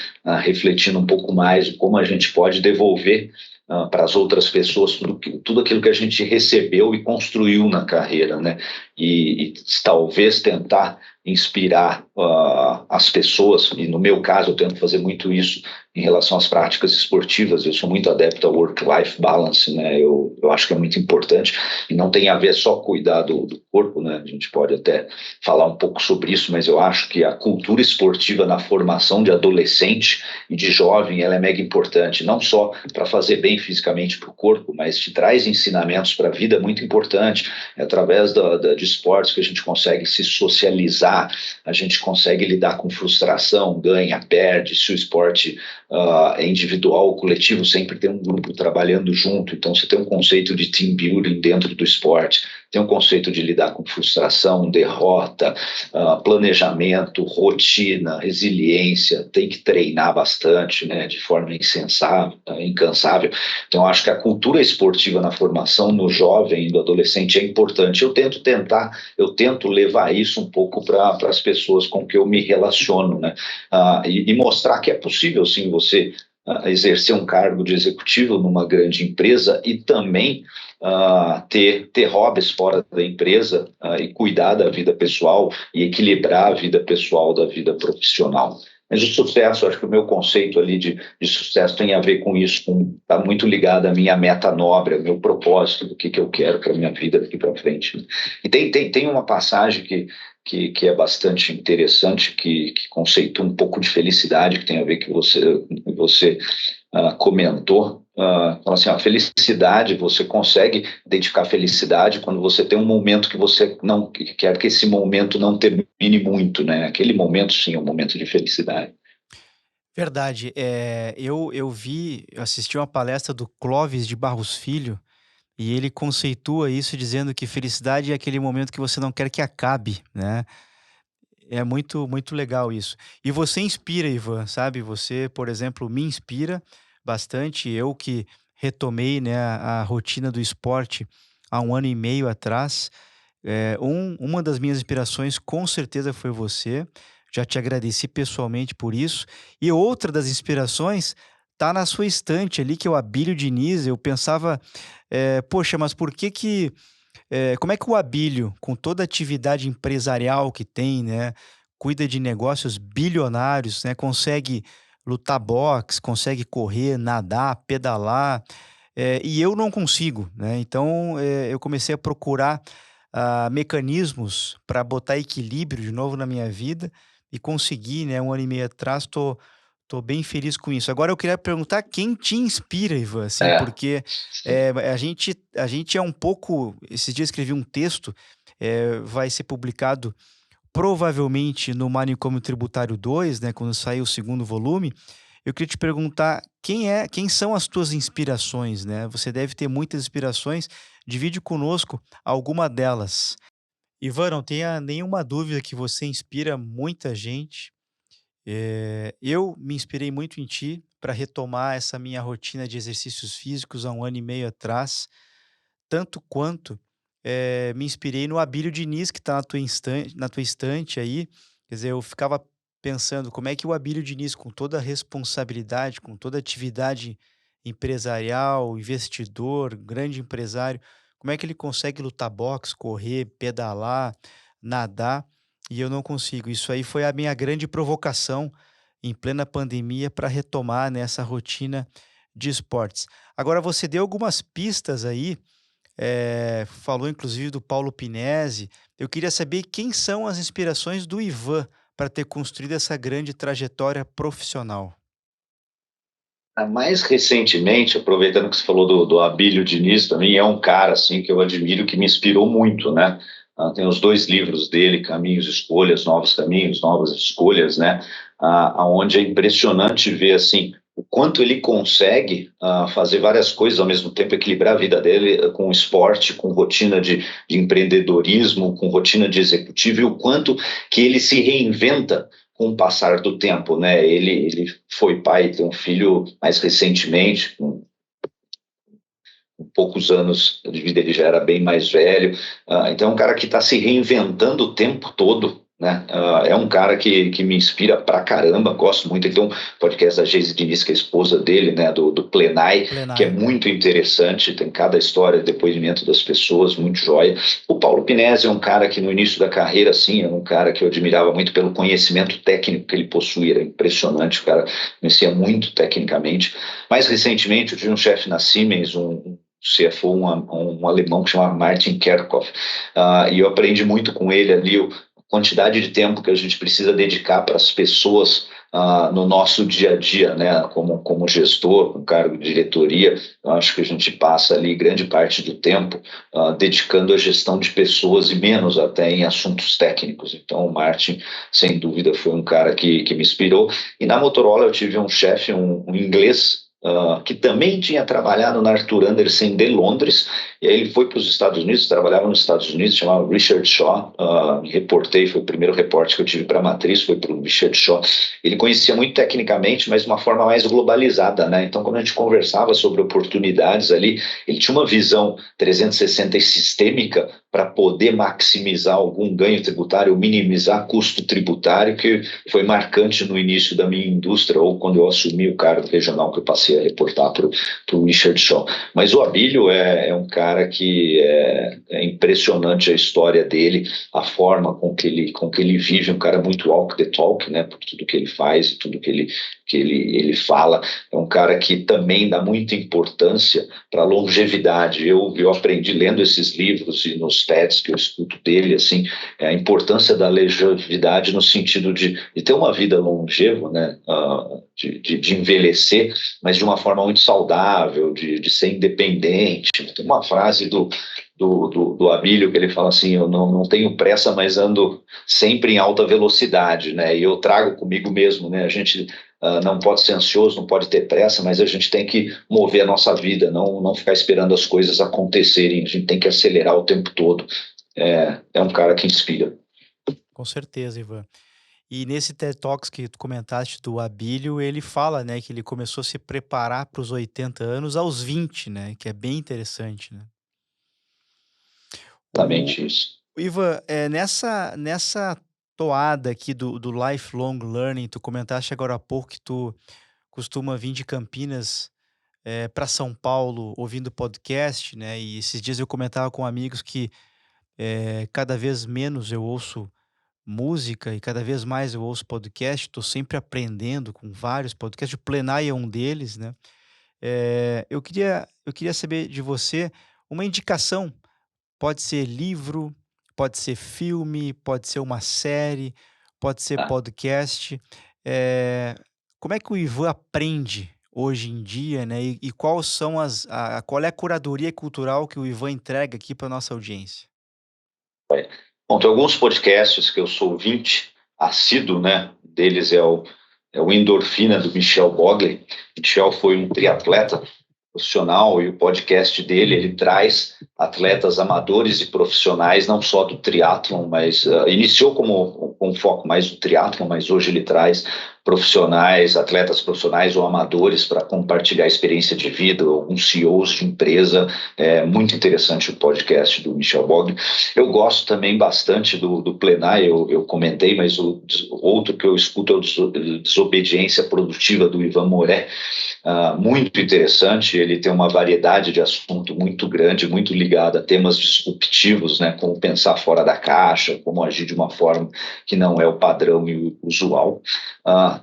refletindo um pouco mais de como a gente pode devolver para as outras pessoas tudo aquilo que a gente recebeu e construiu na carreira, né? E talvez tentar inspirar as pessoas, e no meu caso eu tento fazer muito isso em relação às práticas esportivas. Eu sou muito adepto ao work-life balance, né? Eu acho que é muito importante, e não tem a ver só cuidar do corpo, né? A gente pode até falar um pouco sobre isso, mas eu acho que a cultura esportiva na formação de adolescente e de jovem, ela é mega importante, não só para fazer bem fisicamente para o corpo, mas te traz ensinamentos para a vida muito importante. É através de esportes que a gente consegue se socializar, a gente consegue lidar com frustração, ganha, perde. Se o esporte é individual ou coletivo, sempre tem um grupo trabalhando junto. Então, você tem um conceito de team building dentro do esporte, tem um conceito de lidar com frustração, derrota, planejamento, rotina, resiliência. Tem que treinar bastante, né, de forma incansável. Então, acho que a cultura esportiva na formação no jovem e do adolescente é importante. Eu tento levar isso um pouco para as pessoas com que eu me relaciono, né? E mostrar que é possível, sim, você exercer um cargo de executivo numa grande empresa e também ter hobbies fora da empresa, e cuidar da vida pessoal e equilibrar a vida pessoal da vida profissional. Mas o sucesso, acho que o meu conceito ali de sucesso tem a ver com isso, está muito ligado à minha meta nobre, ao meu propósito, do que eu quero para a minha vida daqui para frente. E tem uma passagem que é bastante interessante, que conceitua um pouco de felicidade, que tem a ver com você comentou. Fala assim, a felicidade, você consegue identificar felicidade quando você tem um momento que você não quer que esse momento não termine muito, né? Aquele momento, sim, é um momento de felicidade. Verdade. Eu assisti uma palestra do Clóvis de Barros Filho, e ele conceitua isso dizendo que felicidade é aquele momento que você não quer que acabe, né. É muito legal isso. E você inspira, Ivan, sabe, você, por exemplo, me inspira bastante. Eu que retomei, né, a rotina do esporte há 1 ano e meio atrás, uma das minhas inspirações com certeza foi você. já te agradeci pessoalmente por isso. E outra das inspirações tá na sua estante ali, que é o Abílio Diniz. Eu pensava, poxa, mas por que que como é que o Abílio, com toda a atividade empresarial que tem, né, cuida de negócios bilionários, né, consegue lutar boxe, consegue correr, nadar, pedalar, e eu não consigo, né? Então, eu comecei a procurar, mecanismos para botar equilíbrio de novo na minha vida e consegui, né, 1 ano e meio atrás, tô bem feliz com isso. Agora eu queria perguntar quem te inspira, Ivan, assim, É, porque, a gente é um pouco esses dias escrevi um texto, vai ser publicado provavelmente no Manicômio Tributário 2, né, quando sair o segundo volume. Eu queria te perguntar quem são as tuas inspirações, né? Você deve ter muitas inspirações, divide conosco alguma delas. Ivan, não tenha nenhuma dúvida que você inspira muita gente. Eu me inspirei muito em ti para retomar essa minha rotina de exercícios físicos há 1 ano e meio atrás, tanto quanto, me inspirei no Abílio Diniz que está na tua estante aí. Quer dizer, eu ficava pensando como é que o Abílio Diniz, com toda a responsabilidade, com toda a atividade empresarial, investidor, grande empresário, como é que ele consegue lutar boxe, correr, pedalar, nadar, e eu não consigo. Isso aí foi a minha grande provocação em plena pandemia para retomar, né, essa rotina de esportes. Agora você deu algumas pistas aí, falou inclusive do Paulo Pinesi. Eu queria saber quem são as inspirações do Ivan para ter construído essa grande trajetória profissional. mais recentemente, aproveitando que você falou do Abílio Diniz, também é um cara assim que eu admiro, que me inspirou muito, né? Tem os 2 livros dele, Caminhos e Escolhas, Novos Caminhos, Novas Escolhas, né? Aonde é impressionante ver assim o quanto ele consegue fazer várias coisas ao mesmo tempo, equilibrar a vida dele com esporte, com rotina de empreendedorismo, com rotina de executivo, e o quanto que ele se reinventa com o passar do tempo, né? Ele foi pai, tem um filho mais recentemente, com poucos anos de vida, ele já era bem mais velho. Então é um cara que está se reinventando o tempo todo, né? É um cara que me inspira pra caramba, gosto muito. Ele tem um podcast da Geise Diniz, que é a esposa dele, né? Do Plenai, que é Plenai. muito interessante, tem cada história, depoimento das pessoas, muito jóia. O Paulo Pinesi é um cara que no início da carreira, assim, era um cara que eu admirava muito pelo conhecimento técnico que ele possuía, era impressionante, o cara conhecia muito tecnicamente. Mais recentemente, eu tive um chefe na Siemens, um CFO, um alemão que chama Martin Kerkhoff, e eu aprendi muito com ele ali a quantidade de tempo que a gente precisa dedicar para as pessoas no nosso dia a dia, né? Como gestor, com cargo de diretoria, eu acho que a gente passa ali grande parte do tempo dedicando à gestão de pessoas e menos até em assuntos técnicos. Então, o Martin, sem dúvida, foi um cara que me inspirou. E na Motorola eu tive um chefe, um inglês, que também tinha trabalhado na Arthur Andersen de Londres, e aí ele foi para os Estados Unidos, trabalhava nos Estados Unidos, chamava Richard Shaw. Me reportei, foi o primeiro reporte que eu tive para a Matriz, foi para o Richard Shaw. Ele conhecia muito tecnicamente, mas de uma forma mais globalizada, né? Então, quando a gente conversava sobre oportunidades ali, ele tinha uma visão 360 e sistêmica para poder maximizar algum ganho tributário ou minimizar custo tributário, que foi marcante no início da minha indústria, ou quando eu assumi o cargo regional, que eu passei a reportar para o Richard Shaw. Mas o Abílio é um cara que é impressionante a história dele, a forma com que ele vive, um cara muito walk the talk, né, por tudo que ele faz e tudo que ele fala. É um cara que também dá muita importância para a longevidade. Eu aprendi lendo esses livros e nos TEDs que eu escuto dele, assim, a importância da longevidade no sentido de ter uma vida longeva, né? De envelhecer, mas de uma forma muito saudável, de ser independente. Tem uma frase do Abílio que ele fala assim: eu não tenho pressa, mas ando sempre em alta velocidade, né? E eu trago comigo mesmo, né? A gente não pode ser ansioso, não pode ter pressa, mas a gente tem que mover a nossa vida, não ficar esperando as coisas acontecerem, a gente tem que acelerar o tempo todo. É um cara que inspira. Com certeza, Ivan. E nesse TED Talks que tu comentaste do Abílio, ele fala, né, que ele começou a se preparar para os 80 anos aos 20, né, que é bem interessante, né. O Exatamente isso. Ivan, nessa toada aqui do lifelong learning. Tu comentaste agora há pouco que tu costuma vir de Campinas, para São Paulo ouvindo podcast, né, e esses dias eu comentava com amigos que, cada vez menos eu ouço música e cada vez mais eu ouço podcast, estou sempre aprendendo com vários podcasts, o Plenai é um deles, né. Eu queria saber de você uma indicação, pode ser livro, pode ser filme, pode ser uma série, pode ser Tá? podcast. Eh, Como é que o Ivan aprende hoje em dia, né, e quais são qual é a curadoria cultural que o Ivan entrega aqui para nossa audiência? Bom, tem alguns podcasts que eu sou ouvinte assíduo, né? Deles é o Endorfina, do Michel Bogler. Michel foi um triatleta profissional e o podcast dele, ele traz atletas amadores e profissionais, não só do triatlon, mas iniciou com foco mais no triatlon, mas hoje ele traz profissionais, atletas profissionais ou amadores para compartilhar experiência de vida, alguns CEOs de empresa. É muito interessante o podcast do Michel Bogner. Eu gosto também bastante do Plenar, eu comentei, mas o outro que eu escuto é o Desobediência Produtiva, do Ivan Moré. Muito interessante. Ele tem uma variedade de assunto muito grande, muito ligado a temas disruptivos, né, como pensar fora da caixa, como agir de uma forma que não é o padrão e o usual.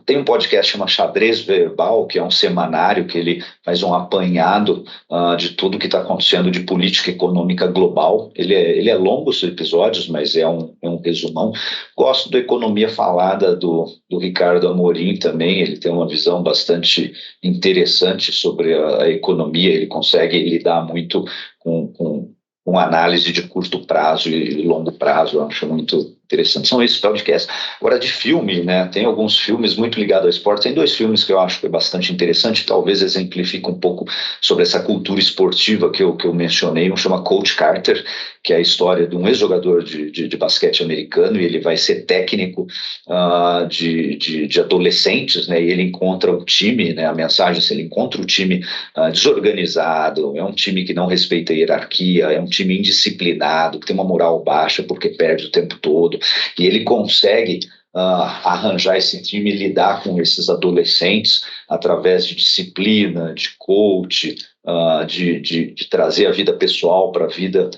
Tem um podcast chamado Xadrez Verbal, que é um semanário que ele faz um apanhado de tudo que está acontecendo de política econômica global. Ele é longo os episódios, mas é um resumão. Gosto da Economia Falada do Ricardo Amorim também. Ele tem uma visão bastante interessante sobre a economia. Ele consegue lidar muito com análise de curto prazo e longo prazo. Eu acho muito interessante. São esses podcasts. Agora, de filme, né? Tem alguns filmes muito ligados ao esporte. Tem dois filmes que eu acho que é bastante interessante, talvez exemplifique um pouco sobre essa cultura esportiva que eu mencionei. Um chama Coach Carter, que é a história de um ex-jogador de basquete americano, e ele vai ser técnico de adolescentes, né? E ele encontra o time, né? A mensagem, se ele encontra o time desorganizado, é um time que não respeita a hierarquia, é um time indisciplinado, que tem uma moral baixa porque perde o tempo todo, e ele consegue arranjar esse time e lidar com esses adolescentes através de disciplina, de coach, de trazer a vida pessoal para a vida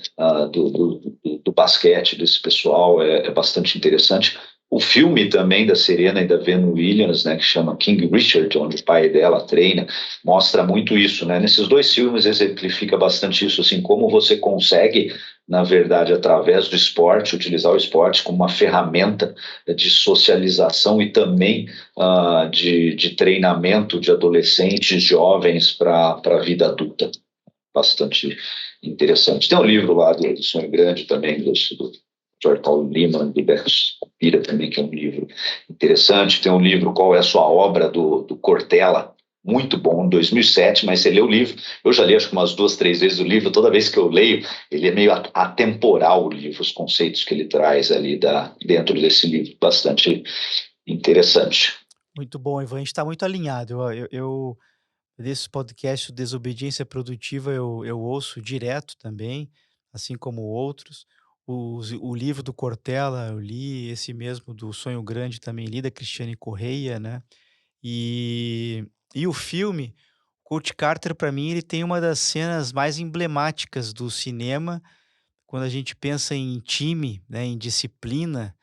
do basquete desse pessoal. É bastante interessante. O filme também da Serena e da Venus Williams, né, que chama King Richard, onde o pai dela treina, mostra muito isso, né? Nesses dois filmes exemplifica bastante isso, assim, como você consegue, na verdade, através do esporte, utilizar o esporte como uma ferramenta de socialização e também de treinamento de adolescentes, jovens para a vida adulta. Bastante interessante. Tem um livro lá do Sonho Grande também, do George Paulo Lehmann, do Beto Pira também, que é um livro interessante. Tem um livro, Qual é a Sua Obra, do Cortella, muito bom, em 2007, mas você lê o livro, eu já li acho que umas 2, 3 vezes o livro. Toda vez que eu leio, ele é meio atemporal, o livro, os conceitos que ele traz ali dentro desse livro, bastante interessante. Muito bom, Ivan, a gente está muito alinhado. Desses podcasts, o Desobediência Produtiva, eu ouço direto também, assim como outros. O livro do Cortella eu li, esse mesmo do Sonho Grande também li, da Cristiane Correia, né. E o filme, Coach Carter, para mim, ele tem uma das cenas mais emblemáticas do cinema, quando a gente pensa em time, né, em disciplina,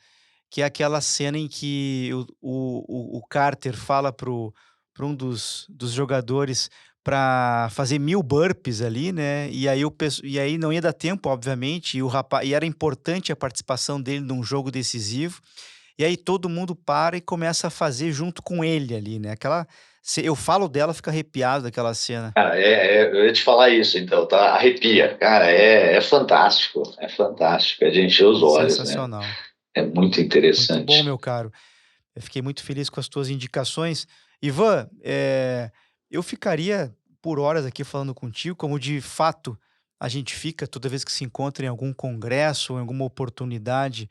que é aquela cena em que o Carter fala para um dos jogadores para fazer 1000 burpees ali, né, e aí não ia dar tempo, obviamente, e era importante a participação dele num jogo decisivo, e aí todo mundo para e começa a fazer junto com ele ali, né, eu falo dela, fico arrepiado daquela cena. Cara, eu ia te falar isso, então, tá? Arrepia. Cara, é fantástico, é de encher os olhos, né? Sensacional. É muito Muito bom, interessante. meu caro. Eu fiquei muito feliz com as tuas indicações. Ivan, eu ficaria por horas aqui falando contigo, como de fato a gente fica toda vez que se encontra em algum congresso ou em alguma oportunidade,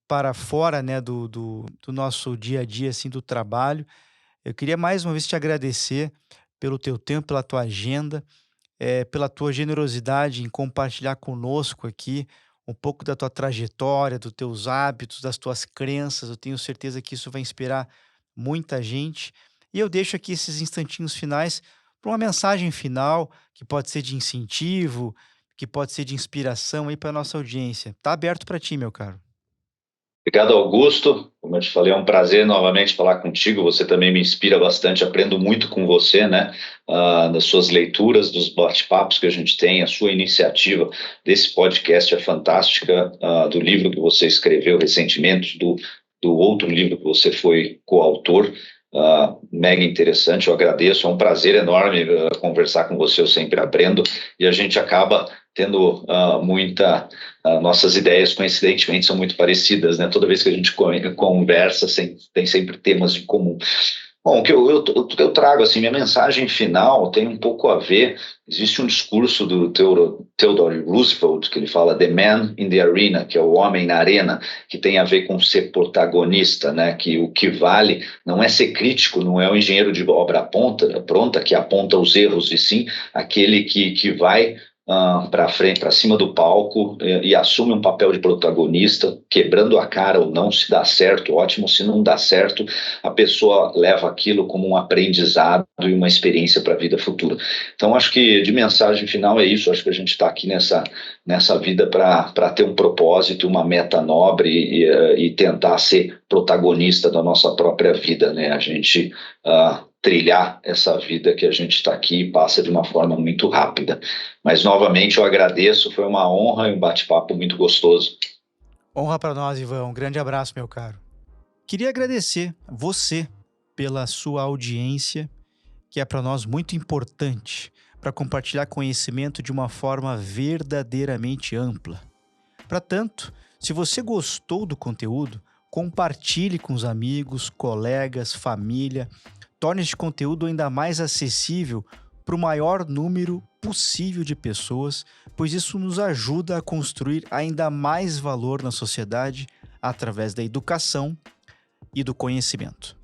para fora, né, do nosso dia a dia, assim, do trabalho. Eu queria mais uma vez te agradecer pelo teu tempo, pela tua agenda, pela tua generosidade em compartilhar conosco aqui um pouco da tua trajetória, dos teus hábitos, das tuas crenças. Eu tenho certeza que isso vai inspirar muita gente. E eu deixo aqui esses instantinhos finais para uma mensagem final, que pode ser de incentivo, que pode ser de inspiração aí para nossa audiência. Tá aberto para ti, meu caro. Obrigado, Augusto. Como eu te falei, é um prazer novamente falar contigo. Você também me inspira bastante, aprendo muito com você, né? Das suas leituras, dos bate-papos que a gente tem, a sua iniciativa desse podcast é fantástica, do livro que você escreveu recentemente, do outro livro que você foi coautor. Mega interessante, eu agradeço, é um prazer enorme conversar com você, eu sempre aprendo e a gente acaba tendo nossas ideias, coincidentemente, são muito parecidas, né? Toda vez que a gente conversa, tem sempre temas em comum. Bom, o que eu trago, assim, minha mensagem final tem um pouco a ver, existe um discurso do Theodore Roosevelt, que ele fala The Man in the Arena, que é o homem na arena, que tem a ver com ser protagonista, né? Que o que vale não é ser crítico, não é o engenheiro de obra pronta que aponta os erros, e sim aquele que vai para frente, para cima do palco e assume um papel de protagonista, quebrando a cara ou não, se dá certo, ótimo, se não dá certo, a pessoa leva aquilo como um aprendizado e uma experiência para a vida futura. Então, acho que de mensagem final é isso, acho que a gente está aqui nessa vida para ter um propósito, uma meta nobre e tentar ser protagonista da nossa própria vida, né? A gente trilhar essa vida que a gente está aqui e passa de uma forma muito rápida. Mas, novamente, eu agradeço, foi uma honra e um bate-papo muito gostoso. Honra para nós, Ivan. Um grande abraço, meu caro. Queria agradecer você pela sua audiência, que é para nós muito importante para compartilhar conhecimento de uma forma verdadeiramente ampla. Para tanto, se você gostou do conteúdo, compartilhe com os amigos, colegas, família. Torne este conteúdo ainda mais acessível para o maior número possível de pessoas, pois isso nos ajuda a construir ainda mais valor na sociedade através da educação e do conhecimento.